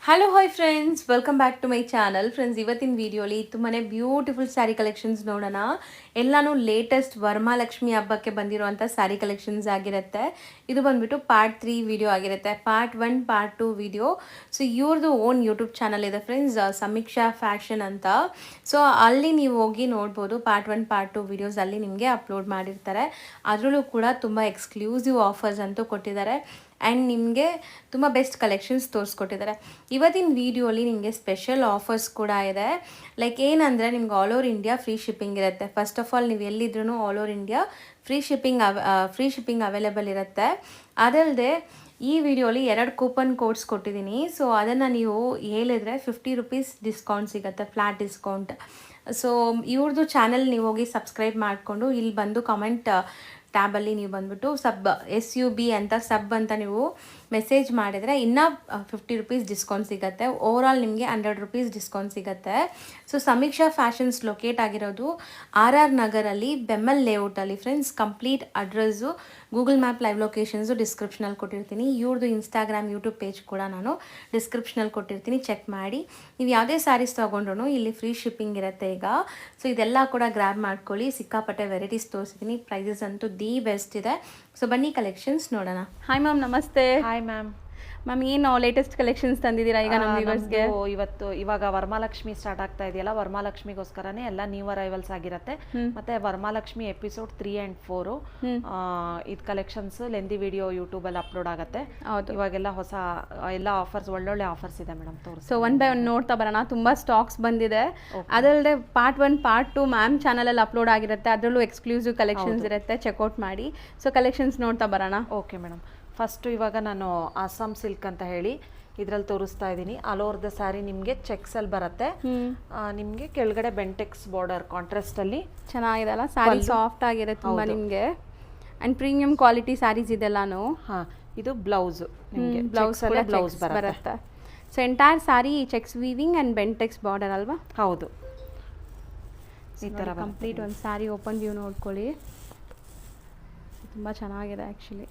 Hello hi friends, welcome back to my channel. Friends, ಇವತ್ತಿನ ವಿಡಿಯೋಲಿ ತುಂಬಾ ಬ್ಯೂಟಿಫುಲ್ ಸ್ಯಾರಿ ಕಲೆಕ್ಷನ್ಸ್ ನೋಡೋಣ. ಎಲ್ಲಾನು ಲೇಟೆಸ್ಟ್ ವರಮಹಾಲಕ್ಷ್ಮಿ ಹಬ್ಬಕ್ಕೆ ಬಂದಿರುವಂಥ ಸ್ಯಾರಿ ಕಲೆಕ್ಷನ್ಸ್ ಆಗಿರುತ್ತೆ. ಇದು ಬಂದ್ಬಿಟ್ಟು ಪಾರ್ಟ್ 3 ವಿಡಿಯೋ ಆಗಿರುತ್ತೆ. Part 1 part 2 video. ಸೊ ಇವ್ರದ್ದು ಓನ್ ಯೂಟ್ಯೂಬ್ ಚಾನಲ್ ಇದೆ ಫ್ರೆಂಡ್ಸ್, ಸಮೀಕ್ಷಾ ಫ್ಯಾಷನ್ ಅಂತ. ಸೊ ಅಲ್ಲಿ ನೀವು ಹೋಗಿ ನೋಡ್ಬೋದು. ಪಾರ್ಟ್ 1 ಪಾರ್ಟ್ 2 ವಿಡಿಯೋಸ್ ಅಲ್ಲಿ ನಿಮಗೆ ಅಪ್ಲೋಡ್ ಮಾಡಿರ್ತಾರೆ. ಅದರಲ್ಲೂ ಕೂಡ ತುಂಬ ಎಕ್ಸ್ಕ್ಲೂಸಿವ್ ಆಫರ್ಸ್ ಅಂತೂ ಕೊಟ್ಟಿದ್ದಾರೆ ಆ್ಯಂಡ್ ನಿಮಗೆ ತುಂಬ ಬೆಸ್ಟ್ ಕಲೆಕ್ಷನ್ಸ್ ತೋರಿಸ್ಕೊಟ್ಟಿದ್ದಾರೆ. ಇವತ್ತಿನ ವೀಡಿಯೋಲಿ ನಿಮಗೆ ಸ್ಪೆಷಲ್ ಆಫರ್ಸ್ ಕೂಡ ಇದೆ. ಲೈಕ್ ಏನಂದರೆ, ನಿಮ್ಗೆ all over India free shipping ಇರುತ್ತೆ. ಫಸ್ಟ್ ಆಫ್ ಆಲ್, ನೀವು ಎಲ್ಲಿದ್ರೂ all over India free shipping available ಇರುತ್ತೆ. ಅದಲ್ಲದೆ ಈ ವಿಡಿಯೋಲಿ 2 ಕೂಪನ್ ಕೋಡ್ಸ್ ಕೊಟ್ಟಿದ್ದೀನಿ. ಸೊ ಅದನ್ನು ನೀವು ಹೇಳಿದ್ರೆ 50 ರುಪೀಸ್ ಡಿಸ್ಕೌಂಟ್ ಸಿಗುತ್ತೆ, ಫ್ಲ್ಯಾಟ್ ಡಿಸ್ಕೌಂಟ್. ಸೊ ಇವ್ರದ್ದು ಚಾನಲ್ ನೀವು ಹೋಗಿ ಸಬ್ಸ್ಕ್ರೈಬ್ ಮಾಡಿಕೊಂಡು ಇಲ್ಲಿ ಬಂದು ಕಮೆಂಟ್ ಟ್ಯಾಬಲ್ಲಿ ನೀವು ಬಂದುಬಿಟ್ಟು SUB ಅಂತ ಅಂತ ನೀವು ಮೆಸೇಜ್ ಮಾಡಿದರೆ ಇನ್ನೂ 50 ರುಪೀಸ್ ಡಿಸ್ಕೌಂಟ್ ಸಿಗುತ್ತೆ. ಓವರಾಲ್ ನಿಮಗೆ 100 ರುಪೀಸ್ ಡಿಸ್ಕೌಂಟ್ ಸಿಗುತ್ತೆ. ಸೊ ಸಮೀಕ್ಷಾ ಫ್ಯಾಷನ್ಸ್ ಲೊಕೇಟ್ ಆಗಿರೋದು RR ನಗರಲ್ಲಿ, ಬೆಮ್ಮಲ್ ಲೇಔಟಲ್ಲಿ friends. Complete address, Google map live locations ಡಿಸ್ಕ್ರಿಪ್ಷನಲ್ಲಿ ಕೊಟ್ಟಿರ್ತೀನಿ. ಇವ್ರದ್ದು ಇನ್ಸ್ಟಾಗ್ರಾಮ್, ಯೂಟ್ಯೂಬ್ ಪೇಜ್ ಕೂಡ ನಾನು ಡಿಸ್ಕ್ರಿಪ್ಷನಲ್ಲಿ ಕೊಟ್ಟಿರ್ತೀನಿ, ಚೆಕ್ ಮಾಡಿ. ನೀವು ಯಾವುದೇ ಸ್ಯಾರೀಸ್ ತೊಗೊಂಡ್ರು ಇಲ್ಲಿ ಫ್ರೀ ಶಿಪ್ಪಿಂಗ್ ಇರುತ್ತೆ ಈಗ. ಸೊ ಇದೆಲ್ಲ ಕೂಡ ಗ್ರ್ಯಾಬ್ ಮಾಡ್ಕೊಳ್ಳಿ. ಸಿಕ್ಕಾಪಟ್ಟೆ ವೆರೈಟೀಸ್ ತೋರಿಸಿದ್ದೀನಿ. ಪ್ರೈಸಸ್ ಅಂತೂ ದಿ ಬೆಸ್ಟ್ ಇದೆ. ಸೊ ಬನ್ನಿ ಕಲೆಕ್ಷನ್ಸ್ ನೋಡೋಣ. ಹಾಯ್ ಮ್ಯಾಮ್, ನಮಸ್ತೆ. Hi ma'am. ಮ್ಯಾಮ್, ಏನು ಲೇಟೆಸ್ಟ್ ಕಲೆಕ್ಷನ್ಸ್ ತಂದಿದ್ದೀರಾ ಈಗ ನಮ್ಮ ವ್ಯೂವರ್ಸ್ಗೆ? ಇವಾಗ ವರಮಹಾಲಕ್ಷ್ಮಿ ಸ್ಟಾರ್ಟ್ ಆಗ್ತಾ ಇದೆಯಲ್ಲ, ವರಮಹಾಲಕ್ಷ್ಮಿಗೋಸ್ಕರನೇ ಎಲ್ಲ ನ್ಯೂ ಅರೈವಲ್ಸ್ ಆಗಿರುತ್ತೆ. ಮತ್ತೆ ವರಮಹಾಲಕ್ಷ್ಮಿ ಎಪಿಸೋಡ್ 3 and 4 ಇದು ಕಲೆಕ್ಷನ್ಸ್ ಲೆಂದಿ ವಿಡಿಯೋ ಯೂಟ್ಯೂಬ್ ಅಲ್ಲಿ ಅಪ್ಲೋಡ್ ಆಗುತ್ತೆ. ಇವಾಗೆಲ್ಲ ಹೊಸ ಎಲ್ಲ ಆಫರ್ಸ್, ಒಳ್ಳೊಳ್ಳೆ ಆಫರ್ಸ್ ಇದೆ ಮೇಡಮ್. ತೋರಿಸಿ. ಸೊ ಒನ್ ಬೈ ಒನ್ ನೋಡ್ತಾ ಬರೋಣ. ತುಂಬಾ ಸ್ಟಾಕ್ಸ್ ಬಂದಿದೆ. ಅದಲ್ಲದೆ ಪಾರ್ಟ್ 1 ಪಾರ್ಟ್ 2 ಮ್ಯಾಮ್ ಚಾನಲ್ ಅಲ್ಲಿ ಅಪ್ಲೋಡ್ ಆಗಿರುತ್ತೆ. ಅದರಲ್ಲೂ ಎಕ್ಸ್ಕ್ಲೂಸಿವ್ ಕಲೆಕ್ಷನ್ಸ್ ಇರುತ್ತೆ, ಚೆಕ್ಔಟ್ ಮಾಡಿ. ಸೊ ಕಲೆಕ್ಷನ್ಸ್ ನೋಡ್ತಾ ಬರೋಣ. Okay madam. ಫಸ್ಟು ಇವಾಗ ನಾನು ಅಸ್ಸಾಂ ಸಿಲ್ಕ್ ಅಂತ ಹೇಳಿ ಇದ್ರಲ್ಲಿ ತೋರಿಸ್ತಾ ಇದ್ದೀನಿ. ಆಲ್ ಓವರ್ ದ ಸ್ಯಾರಿ ನಿಮಗೆ ಚೆಕ್ಸಲ್ಲಿ ಬರುತ್ತೆ. ನಿಮಗೆ ಕೆಳಗಡೆ ಬೆಂಟೆಕ್ಸ್ ಬಾರ್ಡರ್ ಕಾಂಟ್ರಾಸ್ಟ್ ಅಲ್ಲಿ ಚೆನ್ನಾಗಿದೆ ಅಲ್ಲ ಸ್ಯಾರಿ, ಸಾಫ್ಟ್ ಆಗಿದೆ ತುಂಬಾ ನಿಮಗೆ. ಅಂಡ್ ಪ್ರೀಮಿಯಂ ಕ್ವಾಲಿಟಿ ಸ್ಯಾರೀಸ್ ಇದೆಲ್ಲಾನು. ಇದು ಬ್ಲೌಸ್, ನಿಮಗೆ ಬ್ಲೌಸ್ ಬರುತ್ತೆ. So entire saree checks weaving and Bentex border ಅಲ್ವಾ? ಹೌದು. ಈ ಥರ ಕಂಪ್ಲೀಟ್ ಒಂದು ಸ್ಯಾರಿ ಓಪನ್ ವ್ಯೂ ನೋಡ್ಕೊಳ್ಳಿ. ತುಂಬ ಚೆನ್ನಾಗಿದೆ ಆ್ಯಕ್ಚುಲಿ.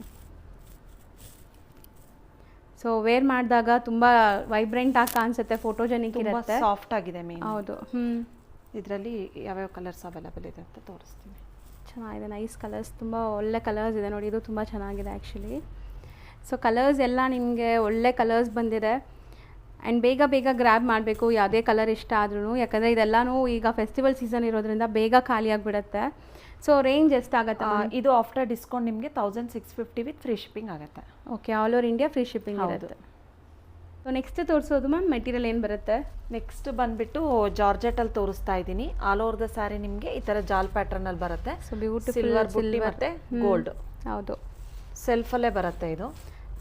ಸೊ ವೇರ್ ಮಾಡಿದಾಗ ತುಂಬ ವೈಬ್ರೆಂಟ್ ಆಗಿ ಕಾಣಿಸುತ್ತೆ, ಫೋಟೋಜೆನಿಕ್ ಇರುತ್ತೆ, ಸಾಫ್ಟ್ ಆಗಿದೆ ಮೇನ್. ಹೌದು. ಇದರಲ್ಲಿ ಯಾವ್ಯಾವ ಕಲರ್ಸ್ ಅವೈಲೇಬಲ್ ಇದೆ ಅಂತ ತೋರಿಸ್ತೀನಿ. ಚೆನ್ನಾಗಿದೆ, ನೈಸ್ ಕಲರ್ಸ್, ತುಂಬ ಒಳ್ಳೆ ಕಲರ್ಸ್ ಇದೆ ನೋಡಿ. ಇದು ತುಂಬ ಚೆನ್ನಾಗಿದೆ ಆ್ಯಕ್ಚುಲಿ. ಸೊ ಕಲರ್ಸ್ ಎಲ್ಲ ನಿಮಗೆ ಒಳ್ಳೆ ಕಲರ್ಸ್ ಬಂದಿದೆ. ಆ್ಯಂಡ್ ಬೇಗ ಬೇಗ ಗ್ರ್ಯಾಬ್ ಮಾಡಬೇಕು ಯಾವುದೇ ಕಲರ್ ಇಷ್ಟ ಆದ್ರೂ, ಯಾಕಂದರೆ ಇದೆಲ್ಲನೂ ಈಗ ಫೆಸ್ಟಿವಲ್ ಸೀಸನ್ ಇರೋದ್ರಿಂದ ಬೇಗ ಖಾಲಿ ಆಗಿಬಿಡುತ್ತೆ. ಸೊ ರೇಂಜ್ ಎಷ್ಟಾಗುತ್ತೆ? ಇದು ಆಫ್ಟರ್ ಡಿಸ್ಕೌಂಟ್ ನಿಮಗೆ 1650 ವಿತ್ ಫ್ರೀ ಶಿಪ್ಪಿಂಗ್ ಆಗುತ್ತೆ. Okay, all over India free shipping ಇರುತ್ತೆ. ಸೊ ನೆಕ್ಸ್ಟ್ ತೋರಿಸೋದು ಮ್ಯಾಮ್ ಮೆಟೀರಿಯಲ್ ಏನು ಬರುತ್ತೆ? ನೆಕ್ಸ್ಟ್ ಬಂದುಬಿಟ್ಟು ಜಾರ್ಜೆಟಲ್ಲಿ ತೋರಿಸ್ತಾ ಇದ್ದೀನಿ. ಆಲ್ ಓವರ್ ದ ಸ್ಯಾರಿ ನಿಮಗೆ ಈ ಥರ ಜಾಲ್ ಪ್ಯಾಟರ್ನಲ್ಲಿ ಬರುತ್ತೆ. ಸೊ ಬ್ಯೂಟಿಫುಲ್ ಸಿಲ್ವರ್ ಬುಟ್ಟಿ ಮತ್ತು ಗೋಲ್ಡ್. ಹೌದು, ಸೆಲ್ಫಲ್ಲೇ ಬರುತ್ತೆ ಇದು.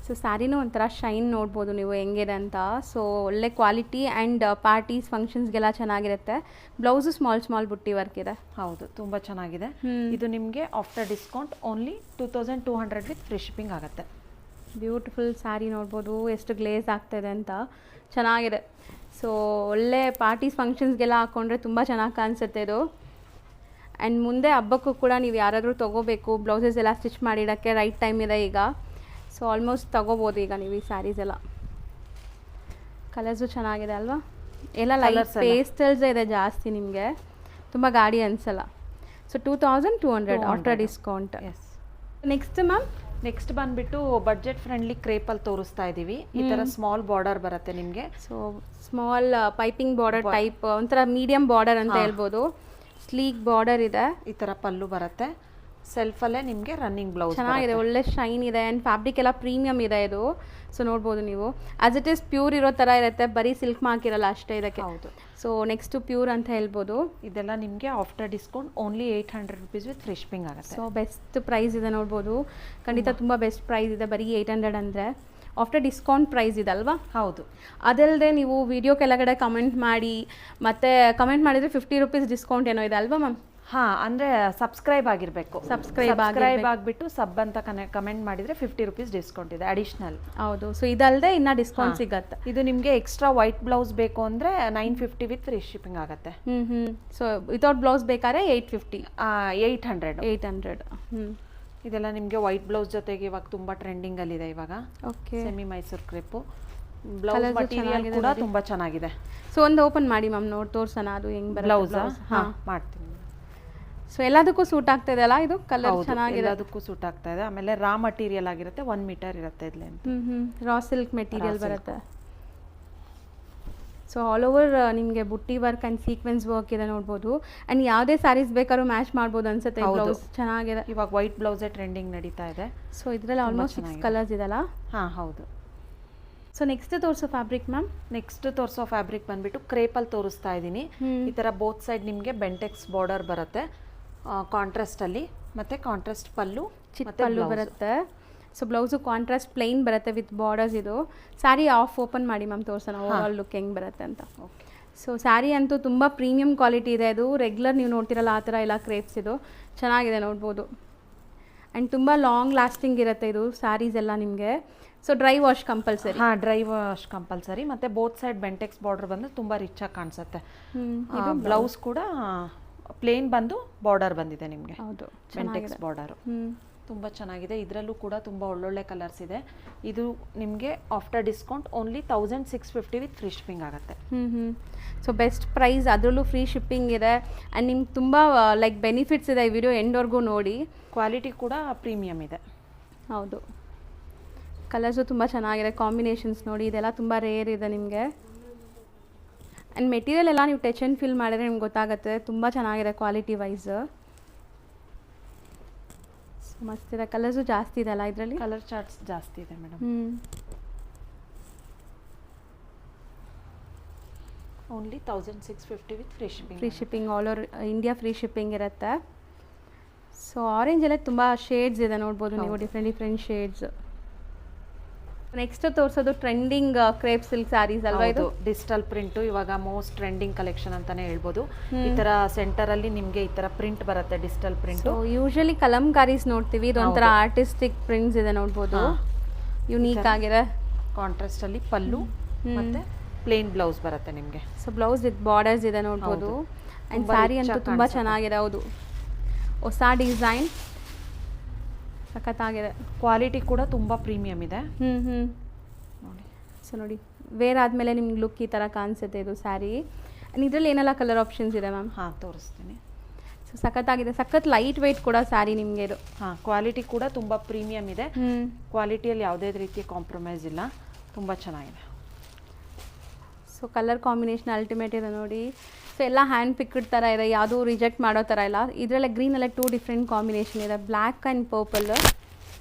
ಸೊ ಸ್ಯಾರಿನೂ ಒಂಥರ ಶೈನ್ ನೋಡ್ಬೋದು ನೀವು ಹೆಂಗಿದೆ ಅಂತ. ಸೊ ಒಳ್ಳೆ ಕ್ವಾಲಿಟಿ ಆ್ಯಂಡ್ ಪಾರ್ಟೀಸ್ ಫಂಕ್ಷನ್ಸ್ಗೆಲ್ಲ ಚೆನ್ನಾಗಿರುತ್ತೆ. ಬ್ಲೌಸು ಸ್ಮಾಲ್ ಬುಟ್ಟಿ ವರ್ಕ್ ಇದೆ. ಹೌದು, ತುಂಬ ಚೆನ್ನಾಗಿದೆ. ಇದು ನಿಮಗೆ after discount only 2200 with free shipping ಆಗುತ್ತೆ. ಬ್ಯೂಟಿಫುಲ್ ಸ್ಯಾರಿ ನೋಡ್ಬೋದು ಎಷ್ಟು ಗ್ಲೇಸ್ ಆಗ್ತಾಯಿದೆ ಅಂತ. ಚೆನ್ನಾಗಿದೆ. ಸೊ ಒಳ್ಳೆ ಪಾರ್ಟೀಸ್ ಫಂಕ್ಷನ್ಸ್ಗೆಲ್ಲ ಹಾಕ್ಕೊಂಡ್ರೆ ತುಂಬ ಚೆನ್ನಾಗಿ ಕಾಣಿಸುತ್ತೆ ಇದು. ಆ್ಯಂಡ್ ಮುಂದೆ ಹಬ್ಬಕ್ಕೂ ಕೂಡ ನೀವು ಯಾರಾದರೂ ತೊಗೋಬೇಕು, ಬ್ಲೌಸಸ್ ಎಲ್ಲ ಸ್ಟಿಚ್ ಮಾಡಿಡೋಕ್ಕೆ ರೈಟ್ ಟೈಮ್ ಇದೆ ಈಗ. ಸೊ ಆಲ್ಮೋಸ್ಟ್ ತೊಗೋಬೋದು ಈಗ ನೀವು ಈ ಸ್ಯಾರೀಸ್ ಎಲ್ಲ. ಕಲರ್ಸು ಚೆನ್ನಾಗಿದೆ ಅಲ್ವಾ? ಎಲ್ಲ ಲೈಟ್ ಪೇಸ್ಟಲ್ಸ್ ಇದೆ ಜಾಸ್ತಿ, ನಿಮಗೆ ತುಂಬ ಗಾಡಿ ಅನಿಸಲ್ಲ. So 2200 after discount. Yes. Next ma'am, next ಬಂದುಬಿಟ್ಟು ಬಡ್ಜೆಟ್ ಫ್ರೆಂಡ್ಲಿ ಕ್ರೇಪಲ್ಲಿ ತೋರಿಸ್ತಾ ಇದ್ದೀವಿ. ಈ ಥರ ಸ್ಮಾಲ್ ಬಾರ್ಡರ್ ಬರುತ್ತೆ ನಿಮಗೆ. So small piping border type, ಒಂಥರ ಮೀಡಿಯಂ ಬಾರ್ಡರ್ ಅಂತ ಹೇಳ್ಬೋದು. ಸ್ಲೀಕ್ ಬಾರ್ಡರ್ ಇದೆ. ಈ ಥರ ಪಲ್ಲು ಬರುತ್ತೆ. ಸೆಲ್ಫಲ್ಲೇ ನಿಮಗೆ ರನ್ನಿಂಗ್ ಬ್ಲೌಸ್ ಚೆನ್ನಾಗಿದೆ, ಒಳ್ಳೆ ಶೈನ್ ಇದೆ. ಆ್ಯಂಡ್ ಫ್ಯಾಬ್ರಿಕ್ ಎಲ್ಲ ಪ್ರೀಮಿಯಮ್ ಇದೆ ಇದು. ಸೊ ನೋಡ್ಬೋದು ನೀವು, ಆಸ್ ಇಟ್ ಈಸ್ ಪ್ಯೂರ್ ಇರೋ ಥರ ಇರುತ್ತೆ, ಬರೀ ಸಿಲ್ಕ್ ಮಾರ್ಕಿರಲ್ಲ ಅಷ್ಟೇ ಇದಕ್ಕೆ. ಹೌದು. ಸೊ ನೆಕ್ಸ್ಟ್ ಪ್ಯೂರ್ ಅಂತ ಹೇಳ್ಬೋದು. ಇದೆಲ್ಲ ನಿಮಗೆ after discount only 800 rupees with free shipping ಆಗುತ್ತೆ. ಸೊ ಬೆಸ್ಟ್ ಪ್ರೈಸ್ ಇದೆ ನೋಡ್ಬೋದು. ಖಂಡಿತ ತುಂಬ ಬೆಸ್ಟ್ ಪ್ರೈಸ್ ಇದೆ, ಬರೀ 800 ಅಂದರೆ ಆಫ್ಟರ್ ಡಿಸ್ಕೌಂಟ್ ಪ್ರೈಸ್ ಇದೆ ಅಲ್ವಾ? ಹೌದು. ಅದಲ್ಲದೆ ನೀವು ವಿಡಿಯೋ ಕೆಳಗಡೆ ಕಮೆಂಟ್ ಮಾಡಿ, ಮತ್ತು ಕಮೆಂಟ್ ಮಾಡಿದರೆ 50 ರುಪೀಸ್ ಡಿಸ್ಕೌಂಟ್ ಏನೋ ಇದೆ ಅಲ್ವಾ ಮ್ಯಾಮ್? ಅಂದರೆ ಸಬ್ಸ್ಕ್ರೈಬ್ ಆಗಿರಬೇಕು. ಸಬ್ಸ್ಕ್ರೈಬ್ ಆಗಿಬಿಟ್ಟು ಸಬ್ ಅಂತ ಕಮೆಂಟ್ ಮಾಡಿದರೆ 50 ರುಪೀಸ್ ಡಿಸ್ಕೌಂಟ್ ಇದೆ ಅಡಿಷ್ನಲ್. ಹೌದು. ಸೊ ಇದಲ್ಲದೆ ಇನ್ನೂ ಡಿಸ್ಕೌಂಟ್ ಸಿಗುತ್ತೆ. ಇದು ನಿಮಗೆ ಎಕ್ಸ್ಟ್ರಾ ವೈಟ್ ಬ್ಲೌಸ್ ಬೇಕು ಅಂದರೆ 950 ವಿತ್ ಫ್ರೀ ಶಿಪ್ಪಿಂಗ್ ಆಗುತ್ತೆ. ಸೊ ವಿತೌಟ್ ಬ್ಲೌಸ್ ಬೇಕಾದ್ರೆ 850. 800. ಇದೆಲ್ಲ ನಿಮಗೆ ವೈಟ್ ಬ್ಲೌಸ್ ಜೊತೆಗೆ ಇವಾಗ ತುಂಬ ಟ್ರೆಂಡಿಂಗಲ್ಲಿದೆ ಇವಾಗ. Okay. Semi Mysuru crepe blouse material ಕೂಡ ತುಂಬಾ ಚೆನ್ನಾಗಿದೆ. ಸೊ ಒಂದು ಓಪನ್ ಮಾಡಿ ಮ್ಯಾಮ್ ತೋರ್ಸೋಣ ಅದು ಹೆಂಗೆ ಬರುತ್ತೆ ಬ್ಲೌಸ್. ಮಾಡ್ತೀನಿ. ಸೊ ಎಲ್ಲದಕ್ಕೂ ಸೂಟ್ ಆಗ್ತಾ ಇದೆ ಅಲ್ಲ, ಇದು ಕಲರ್ ಚೆನ್ನಾಗಿದೆ, ಎಲ್ಲದಕ್ಕೂ ಸೂಟ್ ಆಗ್ತಾ ಇದೆ. ಆಮೇಲೆ ರಾ ಮಟೀರಿಯಲ್ ಆಗಿರುತ್ತೆ, 1 ಮೀಟರ್ ಇರುತ್ತೆ ಇಲ್ಲಿ ಅಂತ. ರಾ ಸಿಲ್ಕ್ ಮೆಟೀರಿಯಲ್ ಬರುತ್ತೆ. ಸೊ ಆಲ್ ಓವರ್ ನಿಮಗೆ ಬುಟ್ಟಿ ವರ್ಕ್ ಆ್ಯಂಡ್ ಸೀಕ್ವೆನ್ಸ್ ವರ್ಕ್ ಇದೆ ನೋಡ್ಬೋದು. ಆ್ಯಂಡ್ ಯಾವುದೇ ಸ್ಯಾರೀಸ್ ಬೇಕಾದ್ರೂ ಮ್ಯಾಚ್ ಮಾಡ್ಬೋದು ಅನ್ಸುತ್ತೆ. ಬ್ಲೌಸ್ ಚೆನ್ನಾಗಿದೆ. ಇವಾಗ ವೈಟ್ ಬ್ಲೌಸೇ ಟ್ರೆಂಡಿಂಗ್ ನಡೀತಾ ಇದೆ. ಸೊ ಇದರಲ್ಲಿ ಆಲ್ಮೋಸ್ಟ್ 6 ಕಲರ್ಸ್ ಇದೆಲ್ಲ. ಹೌದು. ಸೊ ನೆಕ್ಸ್ಟ್ ತೋರಿಸೋ ಫ್ಯಾಬ್ರಿಕ್ ಮ್ಯಾಮ್? ನೆಕ್ಸ್ಟ್ ತೋರಿಸೋ ಫ್ಯಾಬ್ರಿಕ್ ಬಂದ್ಬಿಟ್ಟು ಕ್ರೇಪಲ್ಲಿ ತೋರಿಸ್ತಾ ಇದ್ದೀನಿ. ಈ ಥರ ಬೋತ್ ಸೈಡ್ ನಿಮಗೆ ಬೆಂಟೆಕ್ಸ್ ಬಾರ್ಡರ್ ಬರುತ್ತೆ ಕಾಂಟ್ರಾಸ್ಟ್ ಅಲ್ಲಿ, ಮತ್ತೆ ಕಾಂಟ್ರಾಸ್ಟ್ ಪಲ್ಲು, ಚಿಕ್ಕ ಪಲ್ಲು ಬರುತ್ತೆ. ಸೊ ಬ್ಲೌಸು ಕಾಂಟ್ರಾಸ್ಟ್ ಪ್ಲೈನ್ ಬರುತ್ತೆ ವಿತ್ ಬಾರ್ಡರ್ಸ್. ಇದು ಸ್ಯಾರಿ ಆಫ್ ಓಪನ್ ಮಾಡಿ ಮ್ಯಾಮ್ ತೋರಿಸೋಣ ಓವರಾಲ್ ಲುಕ್ ಹೆಂಗೆ ಬರುತ್ತೆ ಅಂತ. ಸೊ ಸ್ಯಾರಿ ಅಂತೂ ತುಂಬ ಪ್ರೀಮಿಯಂ ಕ್ವಾಲಿಟಿ ಇದೆ. ಇದು ರೆಗ್ಯುಲರ್ ನೀವು ನೋಡ್ತಿರಲ್ಲ ಆ ಥರ ಎಲ್ಲ ಕ್ರೇಪ್ಸ್ ಇದು ಚೆನ್ನಾಗಿದೆ ನೋಡ್ಬೋದು. ಆ್ಯಂಡ್ ತುಂಬ ಲಾಂಗ್ ಲಾಸ್ಟಿಂಗ್ ಇರುತ್ತೆ ಇದು ಸ್ಯಾರೀಸ್ ಎಲ್ಲ ನಿಮಗೆ. So dry wash compulsory. Dry wash compulsory. ಮತ್ತೆ ಬೋತ್ ಸೈಡ್ ಬೆಂಟೆಕ್ಸ್ ಬಾರ್ಡರ್ ಬಂದು ತುಂಬ ರಿಚ್ ಆಗಿ ಕಾಣಿಸುತ್ತೆ. ಇದು ಬ್ಲೌಸ್ ಕೂಡ ಪ್ಲೇನ್ ಬಂದು ಬಾರ್ಡರ್ ಬಂದಿದೆ ನಿಮಗೆ. ಹೌದು, ಬೆಂಟೆಕ್ಸ್ ಬಾರ್ಡರ್ ತುಂಬ ಚೆನ್ನಾಗಿದೆ. ಇದರಲ್ಲೂ ಕೂಡ ತುಂಬ ಒಳ್ಳೊಳ್ಳೆ ಕಲರ್ಸ್ ಇದೆ. ಇದು ನಿಮಗೆ after discount only 1650 with free shipping ಆಗುತ್ತೆ. ಸೊ ಬೆಸ್ಟ್ ಪ್ರೈಸ್, ಅದರಲ್ಲೂ ಫ್ರೀ ಶಿಪ್ಪಿಂಗ್ ಇದೆ. ಆ್ಯಂಡ್ ನಿಮ್ಗೆ ತುಂಬ ಲೈಕ್ ಬೆನಿಫಿಟ್ಸ್ ಇದೆ. ಈ ವಿಡಿಯೋ ಎಂಡ್ವರೆಗೂ ನೋಡಿ. ಕ್ವಾಲಿಟಿ ಕೂಡ ಪ್ರೀಮಿಯಮ್ ಇದೆ. ಹೌದು, ಕಲರ್ಸು ತುಂಬ ಚೆನ್ನಾಗಿದೆ. ಕಾಂಬಿನೇಷನ್ಸ್ ನೋಡಿ, ಇದೆಲ್ಲ ತುಂಬ ರೇರ್ ಇದೆ ನಿಮಗೆ. ಆ್ಯಂಡ್ ಮೆಟೀರಿಯಲ್ ಎಲ್ಲ ನೀವು ಟಚ್ ಆ್ಯಂಡ್ ಫೀಲ್ ಮಾಡಿದ್ರೆ ನಿಮ್ಗೆ ಗೊತ್ತಾಗುತ್ತೆ. ತುಂಬ ಚೆನ್ನಾಗಿದೆ ಕ್ವಾಲಿಟಿ ವೈಸ್. ಮಸ್ತ್ ಇದೆ. ಕಲರ್ಸು ಜಾಸ್ತಿ ಇದೆ ಅಲ್ಲ ಇದರಲ್ಲಿ? ಕಲರ್ ಚಾರ್ಟ್ಸ್ ಜಾಸ್ತಿ ಇದೆ madam. Only 1650 with free shipping. Free shipping all over India free shipping ಇರುತ್ತೆ. ಸೊ ಆರೆಂಜ್ ಎಲ್ಲ ತುಂಬ ಶೇಡ್ಸ್ ಇದೆ ನೋಡ್ಬೋದು ನೀವು, ಡಿಫ್ರೆಂಟ್ ಶೇಡ್ಸ್. ನೆಕ್ಸ್ಟ್ ತೋರಿಸೋದು ಟ್ರೆಂಡಿಂಗ್ ಕ್ರೇಪ್ ಸಿಲ್ಕ್ ಸ್ಯಾರೀಸ್ ಅಲ್ವಾ? ಇದು ಡಿಜಿಟಲ್ ಪ್ರಿಂಟ್ ಇವಾಗ ಮೋಸ್ಟ್ ಟ್ರೆಂಡಿಂಗ್ ಕಲೆಕ್ಷನ್ ಅಂತಾನೆ ಹೇಳ್ಬೋದು. ಈ ತರ ಸೆಂಟರ್ ಅಲ್ಲಿ ನಿಮ್ಗೆ ಈ ತರ ಪ್ರಿಂಟ್ ಬರುತ್ತೆ, ಡಿಜಿಟಲ್ ಪ್ರಿಂಟ್. ಯೂಶಲಿ ಕಲಂಕಾರೀಸ್ ನೋಡ್ತೀವಿ, ಇದೊಂಥರ ಆರ್ಟಿಸ್ಟಿಕ್ ಪ್ರಿಂಟ್ಸ್ ಇದೆ ನೋಡ್ಬೋದು, ಯುನೀಕ್ ಆಗಿದೆ. ಕಾಂಟ್ರಾಸ್ಟ್ ಅಲ್ಲಿ ಪಲ್ಲು ಮತ್ತೆ ಪ್ಲೇನ್ ಬ್ಲೌಸ್ ಬರುತ್ತೆ ನಿಮ್ಗೆ. ಸೊ ಬ್ಲೌಸ್ ವಿತ್ ಬಾರ್ಡರ್ಸ್ ಇದೆ ನೋಡ್ಬೋದು. ಅಂಡ್ ಸ್ಯಾರಿ ಅಂತೂ ತುಂಬಾ ಚೆನ್ನಾಗಿದೆ. ಹೌದು, ಹೊಸ ಡಿಸೈನ್, ಸಖತ್ತಾಗಿದೆ. ಕ್ವಾಲಿಟಿ ಕೂಡ ತುಂಬ ಪ್ರೀಮಿಯಮ್ ಇದೆ. ನೋಡಿ. ಸೊ ನೋಡಿ, ವೇರ್ ಆದಮೇಲೆ ನಿಮ್ಗೆ ಲುಕ್ ಈ ಥರ ಕಾಣಿಸುತ್ತೆ ಇದು ಸ್ಯಾರಿ. ಆ್ಯಂಡ್ ಇದರಲ್ಲಿ ಏನೆಲ್ಲ ಕಲರ್ ಆಪ್ಷನ್ಸ್ ಇದೆ ಮ್ಯಾಮ್? ತೋರಿಸ್ತೀನಿ. ಸೊ ಸಖತ್ತಾಗಿದೆ. ಸಖತ್ ಲೈಟ್ ವೆಯ್ಟ್ ಕೂಡ ಸ್ಯಾರಿ ನಿಮಗೆ ಇದು. ಕ್ವಾಲಿಟಿ ಕೂಡ ತುಂಬ ಪ್ರೀಮಿಯಮ್ ಇದೆ. ಕ್ವಾಲಿಟಿಯಲ್ಲಿ ಯಾವುದೇ ರೀತಿ ಕಾಂಪ್ರಮೈಸ್ ಇಲ್ಲ, ತುಂಬ ಚೆನ್ನಾಗಿದೆ. ಸೊ ಕಲರ್ ಕಾಂಬಿನೇಷನ್ ಅಲ್ಟಿಮೇಟ್ ಇದೆ ನೋಡಿ. ಸೊ ಎಲ್ಲ ಹ್ಯಾಂಡ್ ಪಿಕ್ಡ್ ಥರ ಇದೆ, ಯಾವುದೂ ರಿಜೆಕ್ಟ್ ಮಾಡೋ ಥರ ಇಲ್ಲ. ಇದರಲ್ಲೇ ಗ್ರೀನಲ್ಲೇ 2 ಡಿಫ್ರೆಂಟ್ ಕಾಂಬಿನೇಷನ್ ಇದೆ, ಬ್ಲ್ಯಾಕ್ ಆ್ಯಂಡ್ ಪರ್ಪಲ್.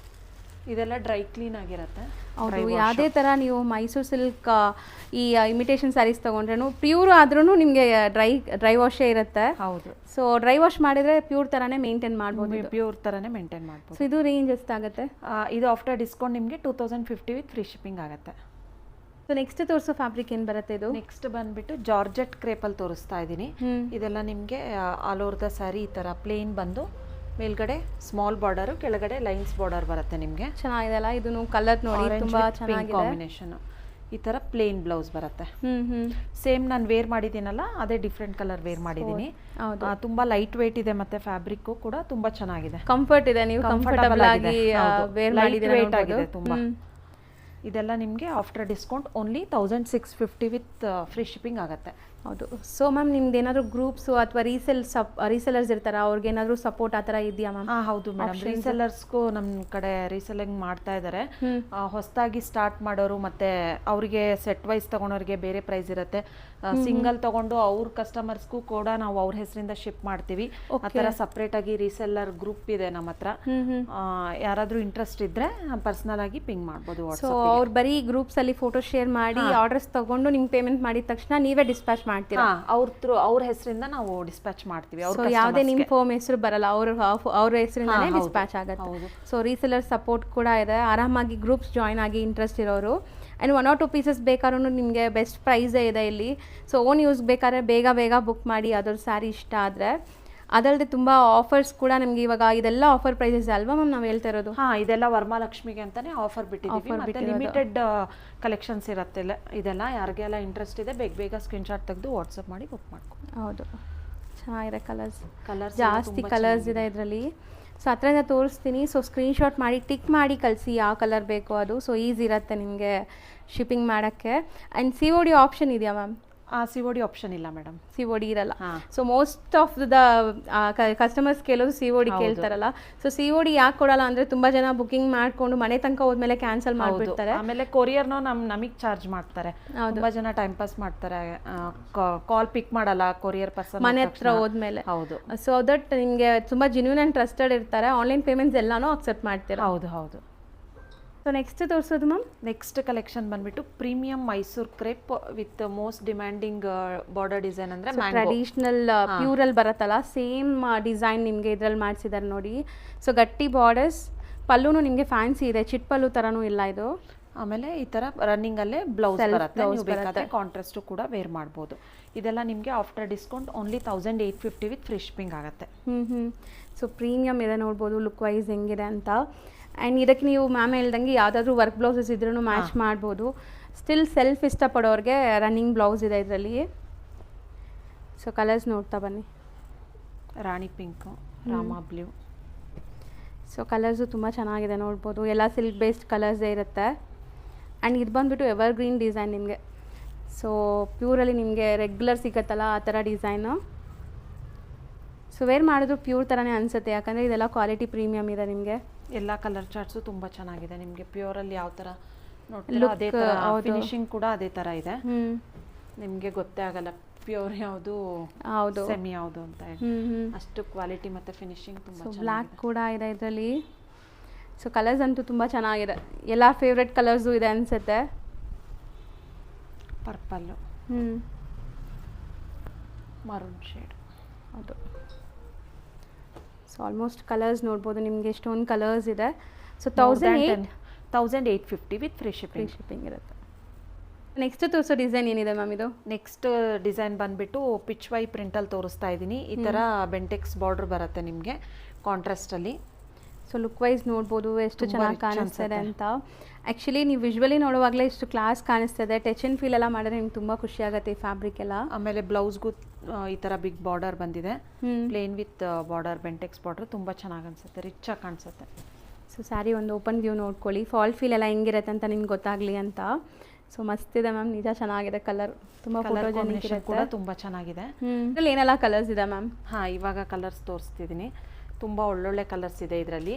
ಇದೆಲ್ಲ ಡ್ರೈ ಕ್ಲೀನ್ ಆಗಿರುತ್ತೆ. ಹೌದು, ಯಾವುದೇ ಥರ ನೀವು ಮೈಸೂರು ಸಿಲ್ಕ್ ಈ ಇಮಿಟೇಷನ್ ಸ್ಯಾರೀಸ್ ತೊಗೊಂಡ್ರೂ ಪ್ಯೂರ್ ಆದ್ರೂ ನಿಮಗೆ ಡ್ರೈ ವಾಶೇ ಇರುತ್ತೆ. ಹೌದು. ಸೊ ಡ್ರೈ ವಾಶ್ ಮಾಡಿದರೆ ಪ್ಯೂರ್ ಥರನೇ ಮೇಂಟೈನ್ ಮಾಡ್ಬೋದು. ಪ್ಯೂರ್ ಥರನೇ ಮೇಂಟೈನ್ ಮಾಡ್ಬೋದು. ಸೊ ಇದು ರೇಂಜ್ ಎಷ್ಟಾಗುತ್ತೆ? ಇದು ಆಫ್ಟರ್ ಡಿಸ್ಕೌಂಟ್ ನಿಮಗೆ 2050 ವಿತ್ ಫ್ರೀ ಶಿಪ್ಪಿಂಗ್ ಆಗುತ್ತೆ. ಸೊ ನೆಕ್ಸ್ಟ್ ತೋರಿಸೋ ಫ್ಯಾಬ್ರಿಕ್ ಏನು ಬರುತ್ತೆ? ಇದು ನೆಕ್ಸ್ಟ್ ಬಂದ್ಬಿಟ್ಟು ಜಾರ್ಜೆಟ್ ಕ್ರೇಪಲ್ಲಿ ತೋರಿಸ್ತಾ ಇದ್ದೀನಿ. ಇದೆಲ್ಲ ನಿಮಗೆ ಆಲ್ ಓವರ್ ದ ಸ್ಯಾರಿ ಈ ಥರ ಪ್ಲೇನ್ ಬಂದು ಮೇಲ್ಗಡೆ ಸ್ಮಾಲ್ ಬಾರ್ಡರ್, ಕೆಳಗಡೆ ಲೈನ್ಸ್ ಬಾರ್ಡರ್ ಬರುತ್ತೆ ನಿಮಗೆ. ಚೆನ್ನಾಗಿದೆ ಅಲ್ಲ? ಇದನ್ನು ಕಲರ್ ನೋಡಿ, ತುಂಬಾ ಚೆನ್ನಾಗಿದೆ ಕಾಂಬಿನೇಷನ್. ಈ ಥರ ಪ್ಲೇನ್ ಬ್ಲೌಸ್ ಬರುತ್ತೆ. ಸೇಮ್ ನಾನು ವೇರ್ ಮಾಡಿದ್ದೀನಲ್ಲ ಅದೇ ಡಿಫ್ರೆಂಟ್ ಕಲರ್ ವೇರ್ ಮಾಡಿದ್ದೀನಿ. ತುಂಬಾ ಲೈಟ್ ವೇಟ್ ಇದೆ, ಮತ್ತೆ ಫ್ಯಾಬ್ರಿಕ್ ಕೂಡ ತುಂಬಾ ಚೆನ್ನಾಗಿದೆ, ಕಂಫರ್ಟ್ ಇದೆ. ನೀವು ಕಂಫರ್ಟಬಲ್ ಆಗಿ ವೇರ್ ಮಾಡಿದ್ದೀರಾ ತುಂಬಾ. ಇದೆಲ್ಲ ನಿಮಗೆ after discount only 1650 with free shipping ಆಗುತ್ತೆ. ಹೌದು. ಸೊ ಮ್ಯಾಮ್ ನಿಮ್ದು ಏನಾದರೂ ಗ್ರೂಪ್ಸು ಅಥವಾ ರೀಸೆಲ್ಲರ್ಸ್ ಇರ್ತಾರ, ಅವ್ರಿಗೆ ಏನಾದರೂ ಸಪೋರ್ಟ್ ಆ ಥರ ಇದೆಯಾ ಮ್ಯಾಮ್? ಹೌದು ಮೇಡಮ್, ರೀಸೆಲ್ಲರ್ಸ್ಗೂ ನಮ್ಮ ಕಡೆ ರೀಸೆಲ್ಲಿಂಗ್ ಮಾಡ್ತಾ ಇದ್ದಾರೆ. ಹೊಸದಾಗಿ ಸ್ಟಾರ್ಟ್ ಮಾಡೋರು ಮತ್ತೆ ಅವರಿಗೆ ಸೆಟ್ ವೈಸ್ ತಗೊಂಡವ್ರಿಗೆ ಬೇರೆ ಪ್ರೈಸ್ ಇರುತ್ತೆ. ಸಿಂಗಲ್ ತಗೊಂಡು ಅವ್ರ ಕಸ್ಟಮರ್ಸ್ಗೂ ಕೂಡ ನಾವು ಅವ್ರ ಹೆಸರಿಂದ ಶಿಪ್ ಮಾಡ್ತೀವಿ. ಆ ಥರ ಸಪ್ರೇಟ್ ಆಗಿ ರೀಸೆಲ್ಲರ್ ಗ್ರೂಪ್ ಇದೆ ನಮ್ಮ ಹತ್ರ. ಯಾರಾದರೂ ಇಂಟ್ರೆಸ್ಟ್ ಇದ್ರೆ ಪರ್ಸನಲ್ ಆಗಿ ಪಿಂಗ್ ಮಾಡ್ಬೋದು. ಸೊ ಅವ್ರು ಬರೀ ಗ್ರೂಪ್ಸ್ ಅಲ್ಲಿ ಫೋಟೋ ಶೇರ್ ಮಾಡಿ ಆರ್ಡರ್ಸ್ ತಗೊಂಡು ನಿಮ್ಗೆ ಪೇಮೆಂಟ್ ಮಾಡಿದ ತಕ್ಷಣ ನೀವೇ ಡಿಸ್ಪ್ಯಾಚ್ ಮಾಡ್ತೀರಾ? ಅವ್ರ ಹೆಸರಿಂದ ನಾವು ಡಿಸ್ಪ್ಯಾಚ್ ಮಾಡ್ತೀವಿ. ಯಾವುದೇ ನಿಮ್ಮ ಫೋಮ್ ಹೆಸರು ಬರಲ್ಲ, ಅವ್ರ ಹೆಸರಿಂದಾನೇ ಡಿಸ್ಪ್ಯಾಚ್ ಆಗುತ್ತೆ. ಸೊ ರೀಸೆಲ್ಲರ್ ಸಪೋರ್ಟ್ ಕೂಡ ಇದೆ. ಆರಾಮಾಗಿ ಗ್ರೂಪ್ಸ್ ಜಾಯ್ನ್ ಆಗಿ ಇಂಟ್ರೆಸ್ಟ್ ಇರೋರು. ಆ್ಯಂಡ್ 1 or 2 ಪೀಸಸ್ ಬೇಕಾದ್ರೂ ನಿಮಗೆ ಬೆಸ್ಟ್ ಪ್ರೈಸೇ ಇದೆ ಇಲ್ಲಿ. ಸೊ ಓನ್ ಯೂಸ್ ಬೇಕಾದ್ರೆ ಬೇಗ ಬುಕ್ ಮಾಡಿ ಅದ್ರ ಸ್ಯಾರಿ ಇಷ್ಟ ಆದರೆ. ಅದಲ್ಲದೆ ತುಂಬ ಆಫರ್ಸ್ ಕೂಡ ನಿಮ್ಗೆ ಇವಾಗ ಇದೆಲ್ಲ ಆಫರ್ ಪ್ರೈಸಸ್ ಅಲ್ವಾ ಮ್ಯಾಮ್ ನಾವು ಹೇಳ್ತಾ ಇರೋದು? ಇದೆಲ್ಲ ವರಮಹಾಲಕ್ಷ್ಮಿಗೆ ಅಂತಾನೆ ಆಫರ್ ಬಿಟ್ಟಿದ್ದೀವಿ. ಮತ್ತೆ ಲಿಮಿಟೆಡ್ ಕಲೆಕ್ಷನ್ಸ್ ಇರುತ್ತೆ ಇದೆಲ್ಲ. ಯಾರಿಗೆಲ್ಲ ಇಂಟ್ರೆಸ್ಟ್ ಇದೆ ಬೇಗ ಸ್ಕ್ರೀನ್ಶಾಟ್ ತೆಗೆದು ವಾಟ್ಸಪ್ ಮಾಡಿ ಬುಕ್ ಮಾಡ್ಕೊಂಡು. ಹೌದು, ಚೆನ್ನಾಗಿದೆ. ಕಲರ್ಸ್ ಜಾಸ್ತಿ ಕಲರ್ಸ್ ಇದೆ ಇದರಲ್ಲಿ. ಸೊ ಹತ್ರದಿಂದ ತೋರಿಸ್ತೀನಿ. ಸೊ ಸ್ಕ್ರೀನ್ಶಾಟ್ ಮಾಡಿ ಟಿಕ್ ಮಾಡಿ ಕಳಿಸಿ ಯಾವ ಕಲರ್ ಬೇಕೋ ಅದು. ಸೊ ಈಸಿ ಇರುತ್ತೆ ನಿಮಗೆ ಶಿಪ್ಪಿಂಗ್ ಮಾಡೋಕ್ಕೆ. And C O D option ಇದೆಯಾ ma'am? C O D option ಇಲ್ಲ ಮೇಡಮ್, ಸಿ ಒ ಡಿ ಇರಲ್ಲ. So most of the customers ಕೇಳೋದು ಸಿ ಒ ಡಿ ಕೇಳ್ತಾರಲ್ಲ. ಸೊ ಸಿ ಒ ಡಿ ಯಾಕೆ ಕೊಡಲ್ಲ ಅಂದರೆ ತುಂಬ ಜನ ಬುಕಿಂಗ್ ಮಾಡಿಕೊಂಡು ಮನೆ ತನಕ ಹೋದ್ಮೇಲೆ ಕ್ಯಾನ್ಸಲ್ ಮಾಡಿಬಿಡ್ತಾರೆ. ಆಮೇಲೆ ಕೊರಿಯರ್ನೂ ನಮಗೆ ಚಾರ್ಜ್ ಮಾಡ್ತಾರೆ. ತುಂಬ ಜನ ಟೈಮ್ ಪಾಸ್ ಮಾಡ್ತಾರೆ, ಕಾಲ್ ಪಿಕ್ ಮಾಡಲ್ಲ ಕೊರಿಯರ್ ಪರ್ಸನ್ ಮನೆ ಹತ್ರ ಹೋದ್ಮೇಲೆ. ಹೌದು. ಸೊ ದಟ್ ನಿಮಗೆ ತುಂಬ ಜೆನ್ಯೂನ್ ಆ್ಯಂಡ್ ಟ್ರಸ್ಟೆಡ್ ಇರ್ತಾರೆ. ಆನ್ಲೈನ್ ಪೇಮೆಂಟ್ಸ್ ಎಲ್ಲಾನು ಅಕ್ಸೆಪ್ಟ್ ಮಾಡ್ತೀರಾ? ಹೌದು ಹೌದು. ಸೊ ನೆಕ್ಸ್ಟ್ ತೋರಿಸೋದು ಮ್ಯಾಮ್? ನೆಕ್ಸ್ಟ್ ಕಲೆಕ್ಷನ್ ಬಂದ್ಬಿಟ್ಟು premium Mysore crepe with most demanding border design ಅಂದರೆ ಟ್ರೆಡಿಷನಲ್ ಪ್ಯೂರಲ್ಲಿ ಬರುತ್ತಲ್ಲ ಸೇಮ್ ಡಿಸೈನ್ ನಿಮಗೆ ಇದರಲ್ಲಿ ಮಾಡಿಸಿದ್ದಾರೆ ನೋಡಿ. ಸೊ ಗಟ್ಟಿ ಬಾರ್ಡರ್ಸ್, ಪಲ್ಲುನು ನಿಮಗೆ ಫ್ಯಾನ್ಸಿ ಇದೆ, ಚಿಟ್ ಪಲ್ಲು ಥರನೂ ಇಲ್ಲ ಇದು. ಆಮೇಲೆ ಈ ಥರ ರನ್ನಿಂಗಲ್ಲೇ ಬ್ಲೌಸ್ ಬರುತ್ತೆ, ನೀವು ಬೇಕಾದರೆ ಕಾಂಟ್ರಾಸ್ಟು ಕೂಡ ವೇರ್ ಮಾಡ್ಬೋದು. ಇದೆಲ್ಲ ನಿಮಗೆ after discount only 1850 with free shipping ಆಗುತ್ತೆ. ಸೊ ಪ್ರೀಮಿಯಮ್ ಇದೆ, ನೋಡ್ಬೋದು ಲುಕ್ ವೈಸ್ ಹೆಂಗಿದೆ ಅಂತ. ಆ್ಯಂಡ್ ಇದಕ್ಕೆ ನೀವು ಮ್ಯಾಮ್ ಹೇಳ್ದಂಗೆ ಯಾವುದಾದ್ರೂ ವರ್ಕ್ ಬ್ಲೌಸಸ್ ಇದ್ರೂ ಮ್ಯಾಚ್ ಮಾಡ್ಬೋದು. ಸ್ಟಿಲ್ ಸೆಲ್ಫ್ ಇಷ್ಟಪಡೋರಿಗೆ ರನ್ನಿಂಗ್ ಬ್ಲೌಸ್ ಇದೆ ಇದರಲ್ಲಿ. ಸೊ ಕಲರ್ಸ್ ನೋಡ್ತಾ ಬನ್ನಿ. ರಾಣಿ ಪಿಂಕು, ರಾಮಾ ಬ್ಲೂ. ಸೊ ಕಲರ್ಸು ತುಂಬ ಚೆನ್ನಾಗಿದೆ ನೋಡ್ಬೋದು, ಎಲ್ಲ ಸಿಲ್ಕ್ ಬೇಸ್ಡ್ ಕಲರ್ಸೇ ಇರುತ್ತೆ. ಆ್ಯಂಡ್ ಇದು ಬಂದುಬಿಟ್ಟು ಎವರ್ ಗ್ರೀನ್ ಡಿಸೈನ್ ನಿಮಗೆ. ಸೊ ಪ್ಯೂರಲ್ಲಿ ನಿಮಗೆ ರೆಗ್ಯುಲರ್ ಸಿಗುತ್ತಲ್ಲ ಆ ಥರ ಡಿಸೈನು. ಸೊ ವೇರ್ ಮಾಡಿದ್ರು ಪ್ಯೂರ್ ಥರನೇ ಅನಿಸುತ್ತೆ, ಯಾಕಂದರೆ ಇದೆಲ್ಲ ಕ್ವಾಲಿಟಿ ಪ್ರೀಮಿಯಮ್ ಇದೆ ನಿಮಗೆ. ಎಲ್ಲ ಕಲರ್ ಚಾರ್ಟ್ಸು ತುಂಬ ಚೆನ್ನಾಗಿದೆ ನಿಮಗೆ. ಪ್ಯೂರಲ್ಲಿ ಯಾವ ಥರ ನೋಡ್ತೀರಾ ಅದೇ ಥರ ಫಿನಿಶಿಂಗ್ ಕೂಡ ಅದೇ ಥರ ಇದೆ. ನಿಮಗೆ ಗೊತ್ತೇ ಆಗಲ್ಲ ಪ್ಯೂರ್ ಯಾವುದು ಹೌದು ಸೆಮಿ ಯಾವುದು ಅಂತ ಹೇಳಿ. ಅಷ್ಟು ಕ್ವಾಲಿಟಿ ಮತ್ತು ಫಿನಿಶಿಂಗ್ ತುಂಬ ಚೆನ್ನಾಗಿದೆ. ಬ್ಲ್ಯಾಕ್ ಕೂಡ ಇದೆ ಇದರಲ್ಲಿ. ಸೊ ಕಲರ್ಸ್ ಅಂತೂ ತುಂಬ ಚೆನ್ನಾಗಿದೆ, ಎಲ್ಲ ಫೇವ್ರೆಟ್ ಕಲರ್ಸು ಇದೆ ಅನಿಸುತ್ತೆ. Purple, maroon shade. ಹೌದು. ಸೊ ಆಲ್ಮೋಸ್ಟ್ ಕಲರ್ಸ್ ನೋಡ್ಬೋದು ನಿಮಗೆ ಎಷ್ಟೊಂದು ಕಲರ್ಸ್ ಇದೆ. ಸೊ 1850 ವಿತ್ ಫ್ರೀ ಶಿಪ್ಪಿಂಗ್ ಇರುತ್ತೆ. ನೆಕ್ಸ್ಟ್ ತೋರಿಸೋ ಡಿಸೈನ್ ಏನಿದೆ ಮ್ಯಾಮ್ ಇದು? ನೆಕ್ಸ್ಟ್ ಡಿಸೈನ್ ಬಂದುಬಿಟ್ಟು ಪಿಚ್ ವೈ ಪ್ರಿಂಟಲ್ಲಿ ತೋರಿಸ್ತಾ ಇದ್ದೀನಿ. ಈ ಥರ ಬೆಂಟೆಕ್ಸ್ ಬಾರ್ಡ್ರ್ ಬರುತ್ತೆ ನಿಮಗೆ ಕಾಂಟ್ರಾಸ್ಟಲ್ಲಿ. ಸೊ ಲುಕ್ ವೈಸ್ ನೋಡ್ಬೋದು ಎಷ್ಟು ಚೆನ್ನಾಗಿ ಕಾಣಿಸ್ತಿದೆ ಅಂತ. ಆ್ಯಕ್ಚುಲಿ ನೀವು ವಿಜುವಲಿ ನೋಡುವಾಗಲೇ ಇಷ್ಟು ಕ್ಲಾಸ್ ಕಾಣಿಸ್ತಿದೆ. ಟಚ್ ಆ್ಯಂಡ್ ಫೀಲ್ ಎಲ್ಲ ಮಾಡಿದ್ರೆ ನಿಮ್ಗೆ ತುಂಬ ಖುಷಿ ಆಗುತ್ತೆ ಈ ಫ್ಯಾಬ್ರಿಕ್ ಎಲ್ಲ. ಆಮೇಲೆ ಬ್ಲೌಸ್ಗೂ ಈ ಥರ ಬಿಗ್ ಬಾರ್ಡರ್ ಬಂದಿದೆ, plane with border, Bentex border. ತುಂಬ ಚೆನ್ನಾಗಿ ಅನಿಸುತ್ತೆ, ರಿಚಾಗಿ ಕಾಣಿಸುತ್ತೆ. ಸೊ ಸ್ಯಾರಿ ಒಂದು ಓಪನ್ ವ್ಯೂ ನೋಡ್ಕೊಳ್ಳಿ, ಫಾಲ್ ಫೀಲ್ ಎಲ್ಲ ಹೆಂಗಿರುತ್ತೆ ಅಂತ ನಿಮ್ಗೆ ಗೊತ್ತಾಗಲಿ ಅಂತ. ಸೊ ಮಸ್ತಿದೆ ಮ್ಯಾಮ್, ನಿಜ ಚೆನ್ನಾಗಿದೆ ಕಲರ್, ತುಂಬ ಫೋಟೋಜೆನಿಕ್ ಇರುತ್ತೆ ಕೂಡ, ತುಂಬ ಚೆನ್ನಾಗಿದೆ. ಇದರಲ್ಲಿ ಏನೆಲ್ಲ ಕಲರ್ಸ್ ಇದೆ ಮ್ಯಾಮ್? ಇವಾಗ ಕಲರ್ಸ್ ತೋರಿಸ್ತಿದ್ದೀನಿ. ತುಂಬ ಒಳ್ಳೊಳ್ಳೆ ಕಲರ್ಸ್ ಇದೆ ಇದರಲ್ಲಿ.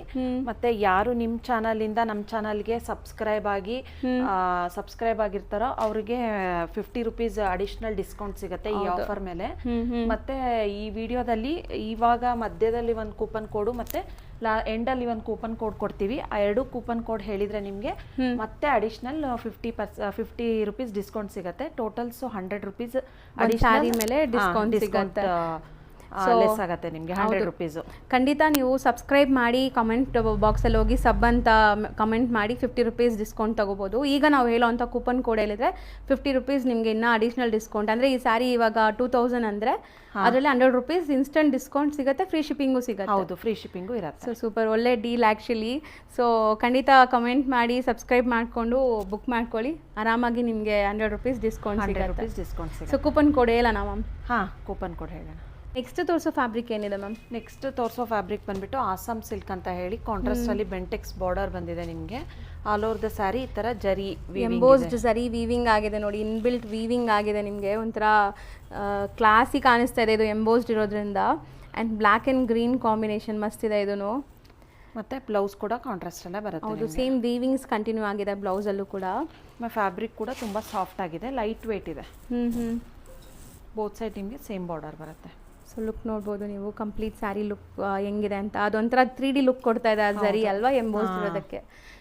ಮತ್ತೆ ಯಾರು ನಿಮ್ಮ ಚಾನಲಿಂದ ನಮ್ಮ ಚಾನಲ್ಗೆ ಸಬ್ಸ್ಕ್ರೈಬ್ ಆಗಿರ್ತಾರೋ ಅವ್ರಿಗೆ 50 ರುಪೀಸ್ ಅಡಿಷ್ನಲ್ ಡಿಸ್ಕೌಂಟ್ ಸಿಗುತ್ತೆ ಈ ಆಫರ್ ಮೇಲೆ. ಮತ್ತೆ ಈ ವಿಡಿಯೋದಲ್ಲಿ ಇವಾಗ ಮಧ್ಯದಲ್ಲಿ ಒಂದು ಕೂಪನ್ ಕೋಡು ಮತ್ತೆ ಎಂಡಲ್ಲಿ ಒಂದು ಕೂಪನ್ ಕೋಡ್ ಕೊಡ್ತೀವಿ. ಆ 2 ಕೂಪನ್ ಕೋಡ್ ಹೇಳಿದ್ರೆ ನಿಮಗೆ ಮತ್ತೆ ಅಡಿಷ್ನಲ್ 50 ರುಪೀಸ್ ಡಿಸ್ಕೌಂಟ್ ಸಿಗುತ್ತೆ. ಟೋಟಲ್ಸ್ 100 ರುಪೀಸ್ ಅಡಿಷನಲ್ ಮೇಲೆ ಡಿಸ್ಕೌಂಟ್ ಸಿಗುತ್ತೆ. ಲೆಸ್ ಆಗುತ್ತೆ ನಿಮಗೆ 100 ರುಪೀಸು. ಖಂಡಿತ ನೀವು ಸಬ್ಸ್ಕ್ರೈಬ್ ಮಾಡಿ ಕಮೆಂಟ್ ಬಾಕ್ಸಲ್ಲಿ ಹೋಗಿ ಸಬ್ ಅಂತ ಕಮೆಂಟ್ ಮಾಡಿ 50 ರುಪೀಸ್ ಡಿಸ್ಕೌಂಟ್ ತೊಗೋಬೋದು. ಈಗ ನಾವು ಹೇಳೋ ಅಂಥ ಕೂಪನ್ ಕೋಡ್ ಹೇಳಿದ್ರೆ 50 ರುಪೀಸ್ ನಿಮಗೆ ಇನ್ನೂ ಅಡಿಷ್ನಲ್ ಡಿಸ್ಕೌಂಟ್. ಅಂದರೆ ಈ ಸ್ಯಾರಿ ಇವಾಗ 2000 ಅಂದರೆ ಅದರಲ್ಲಿ 100 ರುಪೀಸ್ ಇನ್ಸ್ಟೆಂಟ್ ಡಿಸ್ಕೌಂಟ್ ಸಿಗುತ್ತೆ, ಫ್ರೀ ಶಿಪ್ಪಿಂಗು ಸಿಗುತ್ತೆ. ಹೌದು, ಫ್ರೀ ಶಿಪ್ಪಿಂಗು ಇರುತ್ತೆ. ಸೊ ಸೂಪರ್, ಒಳ್ಳೆ ಡೀಲ್ ಆ್ಯಕ್ಚುಲಿ. ಸೊ ಖಂಡಿತ ಕಮೆಂಟ್ ಮಾಡಿ ಸಬ್ಸ್ಕ್ರೈಬ್ ಮಾಡಿಕೊಂಡು ಬುಕ್ ಮಾಡ್ಕೊಳ್ಳಿ, ಆರಾಮಾಗಿ ನಿಮಗೆ 100 ರುಪೀಸ್ ಡಿಸ್ಕೌಂಟ್ ಸಿಗುತ್ತೆ. ಸೊ ಕೂಪನ್ ಕೋಡ್ ಹೇಳೋಣ ಮ್ಯಾಮ್? ಕೂಪನ್ ಕೋಡ್ ಹೇಳೋಣ. ನೆಕ್ಸ್ಟ್ ತೋರಿಸೋ ಫ್ಯಾಬ್ರಿಕ್ ಏನಿದೆ ಮ್ಯಾಮ್? ನೆಕ್ಸ್ಟ್ ತೋರಿಸೋ ಫ್ಯಾಬ್ರಿಕ್ ಬಂದ್ಬಿಟ್ಟು ಆಸಾಮ್ ಸಿಲ್ಕ್ ಅಂತ ಹೇಳಿ ಕಾಂಟ್ರಾಸ್ಟಲ್ಲಿ ಬೆಂಟೆಕ್ಸ್ ಬಾರ್ಡರ್ ಬಂದಿದೆ ನಿಮಗೆ. ಆಲ್ ಓವರ್ ದ ಸ್ಯಾರಿ ಈ ಥರ ಜರಿ ಎಂಬೋಸ್ಡ್ ಜರಿ ವೀವಿಂಗ್ ಆಗಿದೆ ನೋಡಿ, ಇನ್ಬಿಲ್ಟ್ ವೀವಿಂಗ್ ಆಗಿದೆ ನಿಮಗೆ. ಒಂಥರ ಕ್ಲಾಸಿ ಕಾಣಿಸ್ತಾ ಇದೆ ಇದು ಎಂಬೋಸ್ಡ್ ಇರೋದ್ರಿಂದ. And black and green combination ಮಸ್ತ್ ಇದೆ ಇದೂ. ಮತ್ತು ಬ್ಲೌಸ್ ಕೂಡ ಕಾಂಟ್ರಾಸ್ಟಲ್ಲೇ ಬರುತ್ತೆ. ಹೌದು, ಸೇಮ್ ವೀವಿಂಗ್ಸ್ ಕಂಟಿನ್ಯೂ ಆಗಿದೆ ಬ್ಲೌಸಲ್ಲೂ ಕೂಡ. ಫ್ಯಾಬ್ರಿಕ್ ಕೂಡ ತುಂಬ ಸಾಫ್ಟ್ ಆಗಿದೆ, ಲೈಟ್ ವೇಟ್ ಇದೆ. ಬೋತ್ ಸೈಡ್ ನಿಮಗೆ ಸೇಮ್ ಬಾರ್ಡರ್ ಬರುತ್ತೆ. ಸೊ ಲುಕ್ ನೋಡ್ಬೋದು ನೀವು, ಕಂಪ್ಲೀಟ್ ಸ್ಯಾರಿ ಲುಕ್ ಹೆಂಗಿದೆ ಅಂತ. ಅದೊಂಥರ 3D ಲುಕ್ ಕೊಡ್ತಾ ಇದೆ ಆ ಜರಿ ಅಲ್ವಾ, ಎಂಬೋಸ್ಡ್ ಇರೋದಕ್ಕೆ.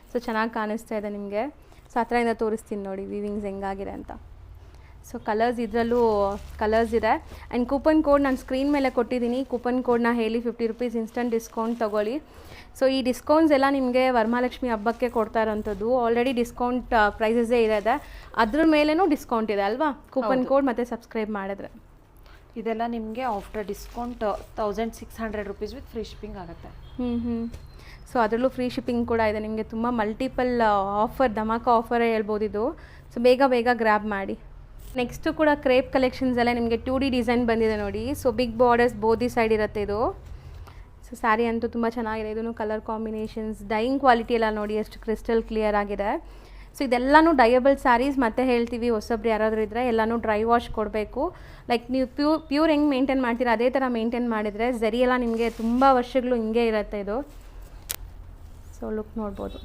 ಸೊ ಚೆನ್ನಾಗಿ ಕಾಣಿಸ್ತಾ ಇದೆ ನಿಮಗೆ. ಸೊ ಹತ್ರದಿಂದ ತೋರಿಸ್ತೀನಿ ನೋಡಿ ವೀವಿಂಗ್ಸ್ ಹೆಂಗಾಗಿದೆ ಅಂತ. ಸೊ ಕಲರ್ಸ್ ಇದರಲ್ಲೂ ಕಲರ್ಸ್ ಇದೆ. ಆ್ಯಂಡ್ ಕೂಪನ್ ಕೋಡ್ ನಾನು ಸ್ಕ್ರೀನ್ ಮೇಲೆ ಕೊಟ್ಟಿದ್ದೀನಿ, ಕೂಪನ್ ಕೋಡ್ನ ಹೇಳಿ 50 ರುಪೀಸ್ ಇನ್ಸ್ಟೆಂಟ್ ಡಿಸ್ಕೌಂಟ್ ತೊಗೊಳ್ಳಿ. ಸೊ ಈ ಡಿಸ್ಕೌಂಟ್ಸ್ ಎಲ್ಲ ನಿಮಗೆ ವರಮಹಾಲಕ್ಷ್ಮಿ ಹಬ್ಬಕ್ಕೆ ಕೊಡ್ತಾ ಇರೋಂಥದ್ದು. ಆಲ್ರೆಡಿ ಡಿಸ್ಕೌಂಟ್ ಪ್ರೈಸಸ್ಸೇ ಇದೆ, ಅದ್ರ ಮೇಲೇನೂ ಡಿಸ್ಕೌಂಟ್ ಇದೆ ಅಲ್ವಾ, ಕೂಪನ್ ಕೋಡ್ ಮತ್ತು ಸಬ್ಸ್ಕ್ರೈಬ್ ಮಾಡಿದ್ರೆ. ಇದೆಲ್ಲ ನಿಮಗೆ after discount 1600 rupees with free shipping ಆಗುತ್ತೆ. ಸೊ ಅದರಲ್ಲೂ ಫ್ರೀ ಶಿಪ್ಪಿಂಗ್ ಕೂಡ ಇದೆ ನಿಮಗೆ. ತುಂಬ ಮಲ್ಟಿಪಲ್ ಆಫರ್, ಧಮಾಕ ಆಫರೇ ಹೇಳ್ಬೋದು ಇದು. ಸೊ ಬೇಗ ಗ್ರ್ಯಾಬ್ ಮಾಡಿ. ನೆಕ್ಸ್ಟು ಕೂಡ ಕ್ರೇಪ್ ಕಲೆಕ್ಷನ್ಸ್ ಎಲ್ಲ ನಿಮಗೆ 2D ಡಿಸೈನ್ ಬಂದಿದೆ ನೋಡಿ. ಸೊ ಬಿಗ್ ಬಾರ್ಡರ್ಸ್ ಬೋದಿ ಸೈಡ್ ಇರುತ್ತೆ ಇದು. ಸೊ ಸೊ ಸ್ಯಾರಿ ಅಂತೂ ತುಂಬ ಚೆನ್ನಾಗಿದೆ. ಇದೂ ಕಲರ್ ಕಾಂಬಿನೇಷನ್ಸ್, ಡೈಯಿಂಗ್ ಕ್ವಾಲಿಟಿ ಎಲ್ಲ ನೋಡಿ ಎಷ್ಟು ಕ್ರಿಸ್ಟಲ್ ಕ್ಲಿಯರ್ ಆಗಿದೆ. ಸೊ ಇದೆಲ್ಲನೂ ಡೈಯಬಲ್ ಸ್ಯಾರೀಸ್. ಮತ್ತೆ ಹೇಳ್ತೀವಿ ಹೊಸಬ್ರು ಯಾರಾದರೂ ಇದ್ದರೆ ಎಲ್ಲನೂ ಡ್ರೈ ವಾಶ್ ಕೊಡಬೇಕು. ಲೈಕ್ ನೀವು ಪ್ಯೂರ್ ಹೆಂಗೆ ಮೇಂಟೈನ್ ಮಾಡ್ತೀರಾ ಅದೇ ಥರ ಮೇಂಟೈನ್ ಮಾಡಿದರೆ ಝರಿ ಎಲ್ಲ ನಿಮಗೆ ತುಂಬ ವರ್ಷಗಳು ಹಿಂಗೆ ಇರುತ್ತೆ ಇದು. ಸೊ ಲುಕ್ ನೋಡ್ಬೋದು,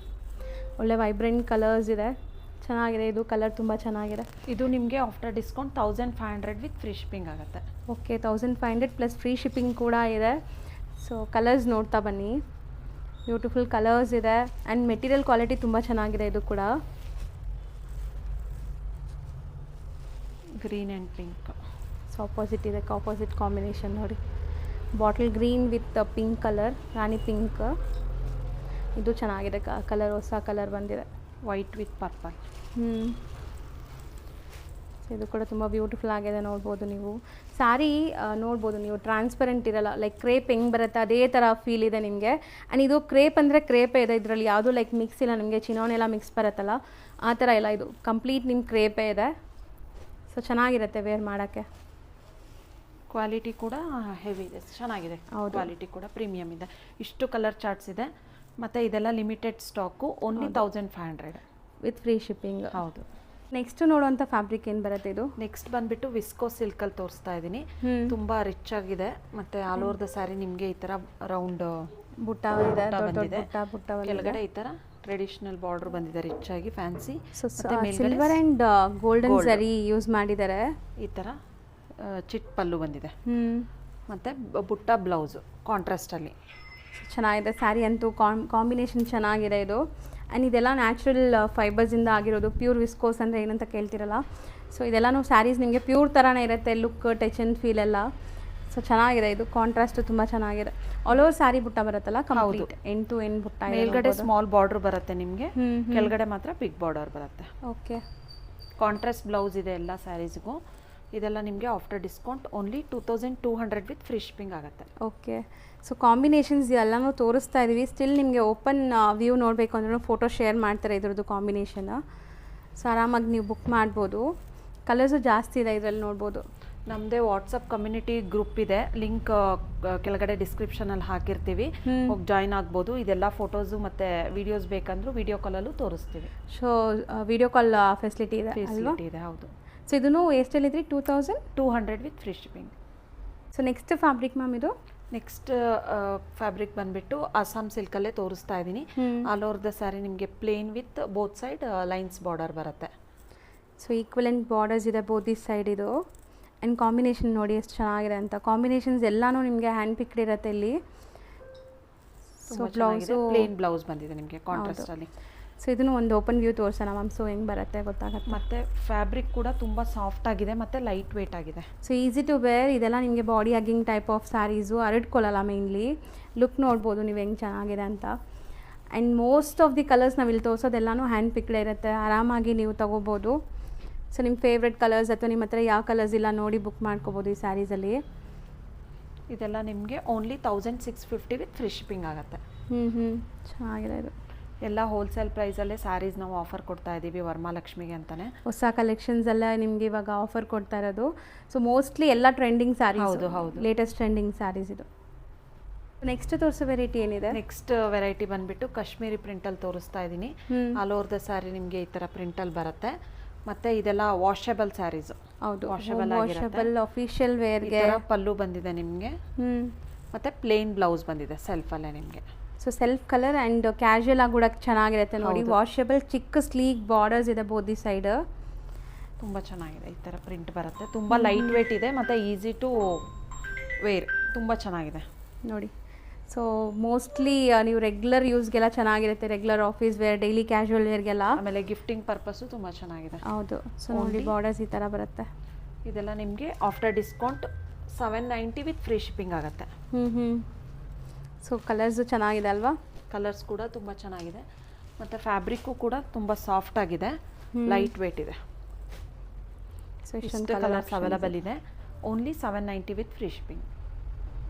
ಒಳ್ಳೆ ವೈಬ್ರೆಂಟ್ ಕಲರ್ಸ್ ಇದೆ, ಚೆನ್ನಾಗಿದೆ. ಇದು ಕಲರ್ ತುಂಬ ಚೆನ್ನಾಗಿದೆ. ಇದು ನಿಮಗೆ after discount 1500 with free shipping ಆಗುತ್ತೆ. ಓಕೆ, 1500 ಪ್ಲಸ್ ಫ್ರೀ ಶಿಪ್ಪಿಂಗ್ ಕೂಡ ಇದೆ. ಸೊ ಕಲರ್ಸ್ ನೋಡ್ತಾ ಬನ್ನಿ, ಬ್ಯೂಟಿಫುಲ್ ಕಲರ್ಸ್ ಇದೆ ಆ್ಯಂಡ್ ಮೆಟೀರಿಯಲ್ ಕ್ವಾಲಿಟಿ ತುಂಬ ಚೆನ್ನಾಗಿದೆ. ಇದು ಕೂಡ green and pink. So opposite ಇದೆ, ಆಪೋಸಿಟ್ ಕಾಂಬಿನೇಷನ್ ನೋಡಿ, bottle green with pink colour, Rani pink. ಇದು ಚೆನ್ನಾಗಿದೆ ಕಲರ್, ಹೊಸ ಕಲರ್ ಬಂದಿದೆ. White with purple. ಇದು ಕೂಡ ತುಂಬ ಬ್ಯೂಟಿಫುಲ್ ಆಗಿದೆ, ನೋಡ್ಬೋದು ನೀವು. ಸ್ಯಾರಿ ನೋಡ್ಬೋದು ನೀವು, ಟ್ರಾನ್ಸ್ಪರೆಂಟ್ ಇರಲ್ಲ, ಲೈಕ್ ಕ್ರೇಪ್ ಹೆಂಗೆ ಬರುತ್ತೆ ಅದೇ ಥರ ಫೀಲ್ ಇದೆ ನಿಮಗೆ. ಆ್ಯಂಡ್ ಇದು ಕ್ರೇಪ್ ಅಂದರೆ ಕ್ರೇಪೇ ಇದೆ, ಇದರಲ್ಲಿ ಯಾವುದೂ ಲೈಕ್ ಮಿಕ್ಸ್ ಇಲ್ಲ ನಿಮಗೆ, ಚಿನೋನೆಲ್ಲ ಮಿಕ್ಸ್ ಬರುತ್ತಲ್ಲ ಆ ಥರ ಇಲ್ಲ, ಇದು ಕಂಪ್ಲೀಟ್ ನಿಮ್ಮ ಕ್ರೇಪೇ ಇದೆ. ಸೊ ಚೆನ್ನಾಗಿರುತ್ತೆ ವೇರ್ ಮಾಡೋಕ್ಕೆ. ಕ್ವಾಲಿಟಿ ಕೂಡ ಹೆವಿ ಇದೆ, ಚೆನ್ನಾಗಿದೆ. ಹೌದು, ಕ್ವಾಲಿಟಿ ಕೂಡ ಪ್ರೀಮಿಯಮ್ ಇದೆ. ಇಷ್ಟು ಕಲರ್ ಚಾರ್ಟ್ಸ್ ಇದೆ. ಮತ್ತು ಇದೆಲ್ಲ limited stock, only 1500 with free shipping. ಹೌದು. ನೆಕ್ಸ್ಟ್ ನೋಡುವಂಥ ಫ್ಯಾಬ್ರಿಕ್ ಏನು ಬರುತ್ತೆ ಇದು? ನೆಕ್ಸ್ಟ್ ಬಂದುಬಿಟ್ಟು ವಿಸ್ಕೋ ಸಿಲ್ಕಲ್ಲಿ ತೋರಿಸ್ತಾ ಇದ್ದೀನಿ. ತುಂಬ ರಿಚ್ ಆಗಿದೆ. ಮತ್ತು ಆಲ್ ಓವರ್ ದ ಸ್ಯಾರಿ ನಿಮಗೆ ಈ ಥರ ರೌಂಡ್ ಬುಟ್ಟ ಇದೆ, ಬಂದಿದೆ. ಬುಟ್ಟ ಕೆಳಗಡೆ ಈ ಥರ ಟ್ರೆಡಿಷನಲ್ ಬಾರ್ಡರ್ ಬಂದಿದೆ, ರಿಚ್ ಆಗಿ ಫ್ಯಾನ್ಸಿ. ಸಿಲ್ವರ್ ಆ್ಯಂಡ್ ಗೋಲ್ಡನ್ ಸರಿ ಯೂಸ್ ಮಾಡಿದ್ದಾರೆ. ಈ ಥರ ಚಿಟ್ ಪಲ್ಲು ಬಂದಿದೆ. ಮತ್ತು ಬುಟ್ಟ ಬ್ಲೌಸು ಕಾಂಟ್ರಾಸ್ಟಲ್ಲಿ ಚೆನ್ನಾಗಿದೆ. ಸ್ಯಾರಿ ಅಂತೂ ಕಾಂಬಿನೇಷನ್ ಚೆನ್ನಾಗಿದೆ ಇದು. ಆ್ಯಂಡ್ ಇದೆಲ್ಲ ನ್ಯಾಚುರಲ್ ಫೈಬರ್ಸಿಂದ ಆಗಿರೋದು, ಪ್ಯೂರ್ ವಿಸ್ಕೋಸ್ ಅಂದರೆ ಏನಂತ ಕೇಳ್ತಿರಲ್ಲ. ಸೊ ಇದೆಲ್ಲನೂ ಸ್ಯಾರೀಸ್ ನಿಮಗೆ ಪ್ಯೂರ್ ಥರನೇ ಇರುತ್ತೆ, ಲುಕ್, ಟಚ್ ಆ್ಯಂಡ್ ಫೀಲ್ ಎಲ್ಲ. ಸೊ ಚೆನ್ನಾಗಿದೆ, ಇದು ಕಾಂಟ್ರಾಸ್ಟು ತುಂಬ ಚೆನ್ನಾಗಿದೆ. ಆಲ್ ಓವರ್ ಸ್ಯಾರಿ ಬುಟ್ಟ ಬರುತ್ತಲ್ಲ, ಕಂಪ್ಲೀಟ್ ಎಂಡ್ ಟು ಎಂಡ್ ಬುಟ್ಟ. ಮೇಲ್ಗಡೆ ಸ್ಮಾಲ್ ಬಾರ್ಡರ್ ಬರುತ್ತೆ ನಿಮಗೆ, ಕೆಳಗಡೆ ಮಾತ್ರ ಬಿಗ್ ಬಾರ್ಡರ್ ಬರುತ್ತೆ. ಓಕೆ, ಕಾಂಟ್ರಾಸ್ಟ್ ಬ್ಲೌಸ್ ಇದೆ ಎಲ್ಲ ಸ್ಯಾರೀಸ್ಗೂ. ಇದೆಲ್ಲ ನಿಮಗೆ after discount only 2200 with free shipping ಆಗುತ್ತೆ. ಓಕೆ, ಸೊ ಕಾಂಬಿನೇಷನ್ಸ್ ಎಲ್ಲನೂ ತೋರಿಸ್ತಾ ಇದ್ದೀವಿ. ಸ್ಟಿಲ್ ನಿಮಗೆ ಓಪನ್ ವ್ಯೂ ನೋಡಬೇಕು ಅಂದ್ರೂ ಫೋಟೋ ಶೇರ್ ಮಾಡ್ತಾರೆ ಇದ್ರದ್ದು ಕಾಂಬಿನೇಷನ್. ಸೊ ಆರಾಮಾಗಿ ನೀವು ಬುಕ್ ಮಾಡ್ಬೋದು. ಕಲರ್ಸು ಜಾಸ್ತಿ ಇದೆ ಇದರಲ್ಲಿ, ನೋಡ್ಬೋದು. ನಮ್ಮದೇ ವಾಟ್ಸಪ್ ಕಮ್ಯುನಿಟಿ ಗ್ರೂಪ್ ಇದೆ, ಲಿಂಕ್ ಕೆಳಗಡೆ ಡಿಸ್ಕ್ರಿಪ್ಷನಲ್ಲಿ ಹಾಕಿರ್ತೀವಿ, ಹೋಗಿ ಜಾಯ್ನ್ ಆಗ್ಬೋದು. ಇದೆಲ್ಲ ಫೋಟೋಸು ಮತ್ತು ವೀಡಿಯೋಸ್ ಬೇಕಂದ್ರೂ ವೀಡಿಯೋ ಕಾಲಲ್ಲೂ ತೋರಿಸ್ತೀವಿ. ಸೊ ವೀಡಿಯೋ ಕಾಲ್ ಫೆಸಿಲಿಟಿ ಇದೆ, ಇದೆ. ಹೌದು. ಸೊ ಇದನ್ನು ಎಷ್ಟಲ್ಲಿದ್ರಿ? 2200 with free shipping. So next fabric ma'am ಇದು? ನೆಕ್ಸ್ಟ್ ಫ್ಯಾಬ್ರಿಕ್ ಬಂದುಬಿಟ್ಟು ಅಸ್ಸಾಂ ಸಿಲ್ಕಲ್ಲೇ ತೋರಿಸ್ತಾ ಇದ್ದೀನಿ. ಆಲ್ ಓವರ್ ದ ಸ್ಯಾರಿ ನಿಮಗೆ plane with both side lines border ಬರುತ್ತೆ. ಸೊ ಈಕ್ವಲೆಂಟ್ ಬಾರ್ಡರ್ಸ್ ಇದೆ ಬೋತ್ ದಿಸ್ ಸೈಡ್. ಇದು ಆ್ಯಂಡ್ ಕಾಂಬಿನೇಷನ್ ನೋಡಿ ಎಷ್ಟು ಚೆನ್ನಾಗಿದೆ ಅಂತ. ಕಾಂಬಿನೇಷನ್ಸ್ ಎಲ್ಲನೂ ನಿಮಗೆ ಹ್ಯಾಂಡ್ ಪಿಕ್ಡ್ ಇರುತ್ತೆ ಇಲ್ಲಿ. ಸೊ ಬ್ಲೌಸು ಪ್ಲೇನ್ ಬ್ಲೌಸ್ ಬಂದಿದೆ ನಿಮಗೆ ಕಾಂಟ್ರಾಸ್ಟಲ್ಲಿ. ಸೊ ಇದನ್ನು ಒಂದು ಓಪನ್ ವ್ಯೂ ತೋರಿಸೋಣ ಮ್ಯಾಮ್, ಸೊ ಹೆಂಗೆ ಬರುತ್ತೆ ಗೊತ್ತಾಗುತ್ತೆ. ಮತ್ತು ಫ್ಯಾಬ್ರಿಕ್ ಕೂಡ ತುಂಬ ಸಾಫ್ಟ್ ಆಗಿದೆ ಮತ್ತು ಲೈಟ್ ವೇಟ್ ಆಗಿದೆ. So easy to wear. ಇದೆಲ್ಲ ನಿಮಗೆ body hugging type of sarees, ಹರಡ್ಕೊಳ್ಳಲ್ಲ ಮೇನ್ಲಿ. ಲುಕ್ ನೋಡ್ಬೋದು ನೀವು ಹೆಂಗೆ ಚೆನ್ನಾಗಿದೆ ಅಂತ. And most of the colours ನಾವು ಇಲ್ಲಿ ತೋರಿಸೋದೆಲ್ಲನೂ ಹ್ಯಾಂಡ್ ಪಿಕ್ಡ್ ಇರುತ್ತೆ, ಆರಾಮಾಗಿ ನೀವು ತೊಗೋಬೋದು. ಸೊ ನಿಮ್ಮ ಫೇವ್ರೆಟ್ ಕಲರ್ಸ್ ಅಥವಾ ನಿಮ್ಮ ಹತ್ರ ಯಾವ ಕಲರ್ಸ್ ಇಲ್ಲ ನೋಡಿ ಬುಕ್ ಮಾಡ್ಕೋಬೋದು ಈ ಸ್ಯಾರೀಸಲ್ಲಿ. ಇದೆಲ್ಲ ನಿಮಗೆ ಓನ್ಲಿ 1650 ವಿತ್ ಫ್ರೀ ಶಿಪ್ಪಿಂಗ್ ಆಗುತ್ತೆ. ಚೆನ್ನಾಗಿದೆ ಇದು. ಎಲ್ಲ ಹೋಲ್ಸೇಲ್ ಪ್ರೈಸಲ್ಲೇ ಸ್ಯಾರೀಸ್ ನಾವು ಆಫರ್ ಕೊಡ್ತಾ ಇದ್ದೀವಿ ವರಮಹಾಲಕ್ಷ್ಮಿಗೆ ಅಂತಲೇ. ಹೊಸ ಕಲೆಕ್ಷನ್ಸ್ ಎಲ್ಲ ನಿಮಗೆ ಇವಾಗ ಆಫರ್ ಕೊಡ್ತಾ ಇರೋದು. ಸೊ ಮೋಸ್ಟ್ಲಿ ಎಲ್ಲ ಟ್ರೆಂಡಿಂಗ್ ಸ್ಯಾರೀಸ್. ಹೌದು, ಲೇಟೆಸ್ಟ್ ಟ್ರೆಂಡಿಂಗ್ ಸ್ಯಾರೀಸ್ ಇದು. ನೆಕ್ಸ್ಟ್ ತೋರಿಸೋ ವೆರೈಟಿ ಏನಿದೆ? ನೆಕ್ಸ್ಟ್ ವೆರೈಟಿ ಬಂದುಬಿಟ್ಟು ಕಾಶ್ಮೀರಿ ಪ್ರಿಂಟಲ್ಲಿ ತೋರಿಸ್ತಾ ಇದ್ದೀನಿ. ಆಲ್ ಓವರ್ ದ ಸ್ಯಾರಿ ನಿಮಗೆ ಈ ಥರ ಪ್ರಿಂಟಲ್ಲಿ ಬರುತ್ತೆ. ಮತ್ತು ಇದೆಲ್ಲ ವಾಷಬಲ್ ಸ್ಯಾರೀಸು. ಹೌದು, ವಾಷಬಲ್ ಅಫಿಷಿಯಲ್ ವೇರ್ಗೆ. ಪಲ್ಲು ಬಂದಿದೆ ನಿಮಗೆ, ಮತ್ತು ಪ್ಲೇನ್ ಬ್ಲೌಸ್ ಬಂದಿದೆ ಸೆಲ್ಫಲ್ಲೇ ನಿಮಗೆ. So self colour and casual ಆಗಿ ಕೂಡ ಚೆನ್ನಾಗಿರುತ್ತೆ ನೋಡಿ. ವಾಷಬಲ್ ಚಿಕ್ಕ ಸ್ಲೀಕ್ ಬಾರ್ಡರ್ಸ್ ಇದೆ ಬೋದಿ ಸೈಡ್. ತುಂಬ ಚೆನ್ನಾಗಿದೆ, ಈ ಥರ ಪ್ರಿಂಟ್ ಬರುತ್ತೆ. ತುಂಬ ಲೈಟ್ ವೇಟ್ ಇದೆ ಮತ್ತು ಈಸಿ ಟು ವೇರ್, ತುಂಬ ಚೆನ್ನಾಗಿದೆ ನೋಡಿ. ಸೊ ಮೋಸ್ಟ್ಲಿ ನೀವು ರೆಗ್ಯುಲರ್ ಯೂಸ್ಗೆಲ್ಲ ಚೆನ್ನಾಗಿರುತ್ತೆ, regular office wear, daily casual ವೇರ್ಗೆಲ್ಲ. ಆಮೇಲೆ ಗಿಫ್ಟಿಂಗ್ ಪರ್ಪಸ್ಸು ತುಂಬ ಚೆನ್ನಾಗಿದೆ. ಹೌದು. ಸೊ ನೋಡಿ ಬಾರ್ಡರ್ಸ್ ಈ ಥರ ಬರುತ್ತೆ. ಇದೆಲ್ಲ ನಿಮಗೆ after discount 790 with free shipping ಆಗುತ್ತೆ. ಸೊ ಕಲರ್ಸು ಚೆನ್ನಾಗಿದೆ ಅಲ್ವಾ? ಕಲರ್ಸ್ ಕೂಡ ತುಂಬ ಚೆನ್ನಾಗಿದೆ ಮತ್ತು ಫ್ಯಾಬ್ರಿಕ್ಕು ಕೂಡ ತುಂಬ ಸಾಫ್ಟ್ ಆಗಿದೆ, ಲೈಟ್ ವೇಟ್ ಇದೆ. ಸೊ ಇಷ್ಟು ಕಲರ್ಸ್ ಅವೈಲಬಲ್ ಇದೆ. Only 790 with free shipping.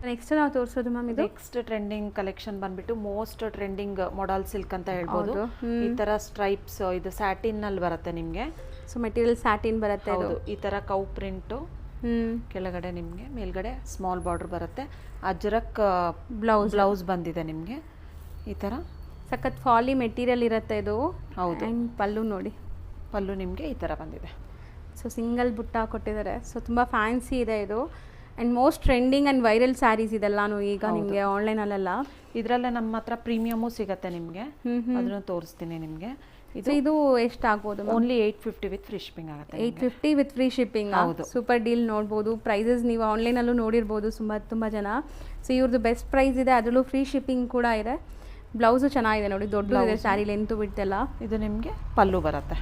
Next ನಾವು ತೋರಿಸೋದು ಮ್ಯಾಮ್ ಇದು ನೆಕ್ಸ್ಟ್ ಟ್ರೆಂಡಿಂಗ್ ಕಲೆಕ್ಷನ್ ಬಂದ್ಬಿಟ್ಟು ಮೋಸ್ಟ್ ಟ್ರೆಂಡಿಂಗ್ ಮೊಡಲ್ ಸಿಲ್ಕ್ ಅಂತ ಹೇಳ್ಬೋದು. ಈ ಥರ ಸ್ಟ್ರೈಪ್ಸ್, ಇದು ಸ್ಯಾಟಿನ್ ನಲ್ಲಿ ಬರುತ್ತೆ ನಿಮಗೆ. ಸೊ ಮೆಟೀರಿಯಲ್ ಸ್ಯಾಟಿನ್ ಬರುತ್ತೆ. ಈ ಥರ ಕೌ ಪ್ರಿಂಟು ಕೆಳಗಡೆ ನಿಮಗೆ ಮೇಲ್ಗಡೆ ಸ್ಮಾಲ್ ಬಾರ್ಡರ್ ಬರುತ್ತೆ. ಅಜ್ರಕ್ ಬ್ಲೌಸ್ ಬಂದಿದೆ ನಿಮಗೆ ಈ ಥರ. ಸಖತ್ ಫಾಲಿ ಮೆಟೀರಿಯಲ್ ಇರುತ್ತೆ ಇದು. ಹೌದು. ಆ್ಯಂಡ್ ಪಲ್ಲು ನೋಡಿ, ಪಲ್ಲು ನಿಮಗೆ ಈ ಥರ ಬಂದಿದೆ. ಸೊ ಸಿಂಗಲ್ ಬುಟ್ಟ ಕೊಟ್ಟಿದ್ದಾರೆ. ಸೊ ತುಂಬ ಫ್ಯಾನ್ಸಿ ಇದೆ ಇದು. And most trending and viral sarees ಇದೆಲ್ಲಾನು ಈಗ ನಿಮಗೆ ಆನ್ಲೈನಲ್ಲೆಲ್ಲ. ಇದರಲ್ಲೇ ನಮ್ಮ ಹತ್ರ ಪ್ರೀಮಿಯಮು ಸಿಗುತ್ತೆ ನಿಮಗೆ, ಅದನ್ನು ತೋರಿಸ್ತೀನಿ ನಿಮಗೆ. ಇದು ಎಷ್ಟಾಗ್ಬೋದು? ಓನ್ಲಿ 850 ವಿತ್ ಫ್ರೀ ಶಿಪ್ಪಿಂಗ್ ಆಗುತ್ತೆ. 850 ವಿತ್ ಫ್ರೀ ಶಿಪ್ಪಿಂಗ್. ಹೌದು. ಸೂಪರ್ ಡೀಲ್ ನೋಡ್ಬೋದು. ಪ್ರೈಸಸ್ ನೀವು ಆನ್ಲೈನಲ್ಲೂ ನೋಡಿರ್ಬೋದು ತುಂಬ ಜನ. ಸೊ ಇವ್ರದ್ದು ಬೆಸ್ಟ್ ಪ್ರೈಸ್ ಇದೆ, ಅದರಲ್ಲೂ ಫ್ರೀ ಶಿಪ್ಪಿಂಗ್ ಕೂಡ ಇದೆ. ಬ್ಲೌಸು ಚೆನ್ನಾಗಿದೆ ನೋಡಿ, ದೊಡ್ಡ ಇದೆ ಸ್ಯಾರಿ, ಲೆಂತು ಬಿಡ್ತೆಲ್ಲ. ಇದು ನಿಮಗೆ ಪಲ್ಲು ಬರುತ್ತೆ.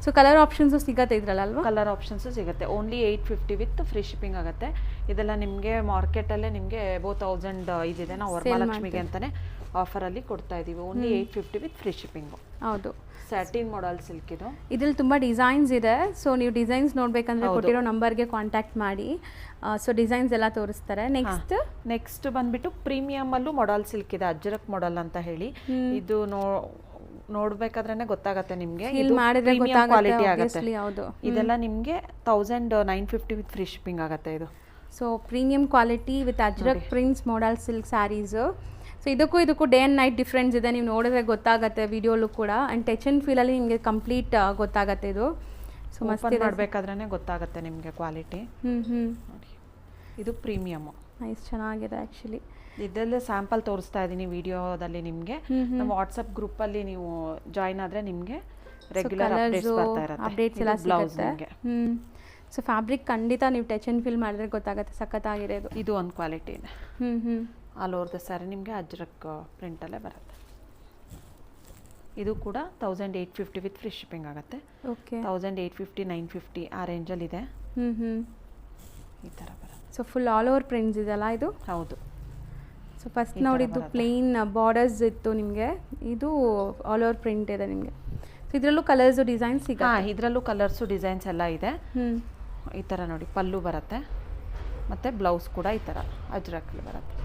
ಸೊ ಕಲರ್ ಆಪ್ಷನ್ಸು ಸಿಗುತ್ತೆ ಇದ್ರಲ್ಲ ಅಲ್ವಾ? ಕಲರ್ ಆಪ್ಷನ್ಸು ಸಿಗುತ್ತೆ. ಓನ್ಲಿ 850 ವಿತ್ ಫ್ರೀ ಶಿಪ್ಪಿಂಗ್ ಆಗುತ್ತೆ. ಇದೆಲ್ಲ ನಿಮಗೆ ಮಾರ್ಕೆಟಲ್ಲೇ ನಿಮಗೆ ಅಬೌವ್ 1000 ಇದಿದೆ. ನಾವು ವರಮಹಾಲಕ್ಷ್ಮಿಗೆ ಅಂತಲೇ ಆಫರಲ್ಲಿ ಕೊಡ್ತಾ ಇದ್ದೀವಿ. Only 850 with free shipping. ಹೌದು. ಸ್ಯಾಟಿನ್ ಮಾಡೆಲ್ ಸಿಲ್ಕ್ ಇದು. ಇದ್ರಲ್ಲಿ ತುಂಬ ಡಿಸೈನ್ಸ್ ಇದೆ. ಸೊ ನೀವು ಡಿಸೈನ್ಸ್ ನೋಡಬೇಕಂದ್ರೆ ಕೊಟ್ಟಿರೋ ನಂಬರ್ಗೆ ಕಾಂಟ್ಯಾಕ್ಟ್ ಮಾಡಿ. ಸೊ ಡಿಸೈನ್ಸ್ ಎಲ್ಲ ತೋರಿಸ್ತಾರೆ. ನೆಕ್ಸ್ಟ್ ಬಂದ್ಬಿಟ್ಟು ಪ್ರೀಮಿಯಮಲ್ಲೂ ಮಾಡೆಲ್ ಸಿಲ್ಕ್ ಇದೆ, ಅಜ್ರಕ್ ಮಾಡೆಲ್ ಅಂತ ಹೇಳಿ. ಇದು ನೋಡ್ಬೇಕಾದ್ರೆ ಗೊತ್ತಾಗತ್ತೆ ನಿಮಗೆ, ಕ್ವಾಲಿಟಿ ಆಗುತ್ತೆ. ಇದೆಲ್ಲ ನಿಮಗೆ 1950 ವಿತ್ ಫ್ರೀ ಶಿಪ್ಪಿಂಗ್ ಆಗುತ್ತೆ ಇದು. So premium quality with Ajrakh prints model silk saris. So ಇದಕ್ಕೂ ಡೇ ಆ್ಯಂಡ್ ನೈಟ್ ಡಿಫ್ರೆನ್ಸ್ ಇದೆ. ನೀವು ನೋಡಿದ್ರೆ ಗೊತ್ತಾಗುತ್ತೆ ವಿಡಿಯೋಲು ಕೂಡ. ಆ್ಯಂಡ್ ಟಚ್ ಆ್ಯಂಡ್ ಫೀಲಲ್ಲಿ ನಿಮಗೆ ಕಂಪ್ಲೀಟ್ ಗೊತ್ತಾಗತ್ತೆ ಇದು. ಸೊ ಮಸ್ತ್ ಮಾಡಬೇಕಾದ್ರೆ ಗೊತ್ತಾಗುತ್ತೆ ನಿಮಗೆ ಕ್ವಾಲಿಟಿ. ನೋಡಿ, ಇದು ಪ್ರೀಮಿಯಮು. ನೈಸ್, ಚೆನ್ನಾಗಿದೆ ಆ್ಯಕ್ಚುಲಿ. ಇದೆಲ್ಲ ಸ್ಯಾಂಪಲ್ ತೋರಿಸ್ತಾ ಇದ್ದೀನಿ ವಿಡಿಯೋದಲ್ಲಿ ನಿಮಗೆ. ನಮ್ಮ ವಾಟ್ಸಪ್ ಗ್ರೂಪಲ್ಲಿ ನೀವು ಜಾಯಿನ್ ಆದರೆ ನಿಮಗೆ ರೆಗ್ಯುಲರ್ ಅಪ್ಡೇಟ್ಸ್ ಎಲ್ಲ ಸಿಗುತ್ತೆ. ಸೊ ಫ್ಯಾಬ್ರಿಕ್ ಖಂಡಿತ ನೀವು ಟಚ್ ಆ್ಯಂಡ್ ಫೀಲ್ ಮಾಡಿದ್ರೆ ಗೊತ್ತಾಗುತ್ತೆ, ಸಖತ್ತಾಗಿದೆ ಇದು. ಇದು ಒಂದು ಕ್ವಾಲಿಟಿ ಇದೆ. ಆಲ್ ಓವರ್ ದ ಸ್ಯಾರಿ ನಿಮಗೆ ಅಜ್ರಕ್ ಪ್ರಿಂಟಲ್ಲೇ ಬರುತ್ತೆ. ಇದು ಕೂಡ 1850 ವಿತ್ ಫ್ರೀ ಶಿಪ್ಪಿಂಗ್ ಆಗುತ್ತೆ. ಓಕೆ. 1850 950 ಆ ರೇಂಜಲ್ಲಿದೆ. ಈ ಥರ ಬರುತ್ತೆ. So full all over prints ಇದೆಲ್ಲ ಇದು? ಹೌದು. ಸೊ ಫಸ್ಟ್ ನೋಡಿದ್ದು ಪ್ಲೇನ್ ಬಾರ್ಡರ್ಸ್ ಇತ್ತು ನಿಮಗೆ, ಇದು ಆಲ್ ಓವರ್ ಪ್ರಿಂಟ್ ಇದೆ ನಿಮಗೆ. ಸೊ ಇದರಲ್ಲೂ ಕಲರ್ಸು ಡಿಸೈನ್ಸ್ ಸಿಗುತ್ತೆ? ಇದರಲ್ಲೂ ಕಲರ್ಸು ಡಿಸೈನ್ಸ್ ಎಲ್ಲ ಇದೆ. ಈ ಥರ ನೋಡಿ, ಪಲ್ಲು ಬರುತ್ತೆ ಮತ್ತು ಬ್ಲೌಸ್ ಕೂಡ ಈ ಥರ ಅಜ್ರಕಲ್ಲಿ ಬರುತ್ತೆ.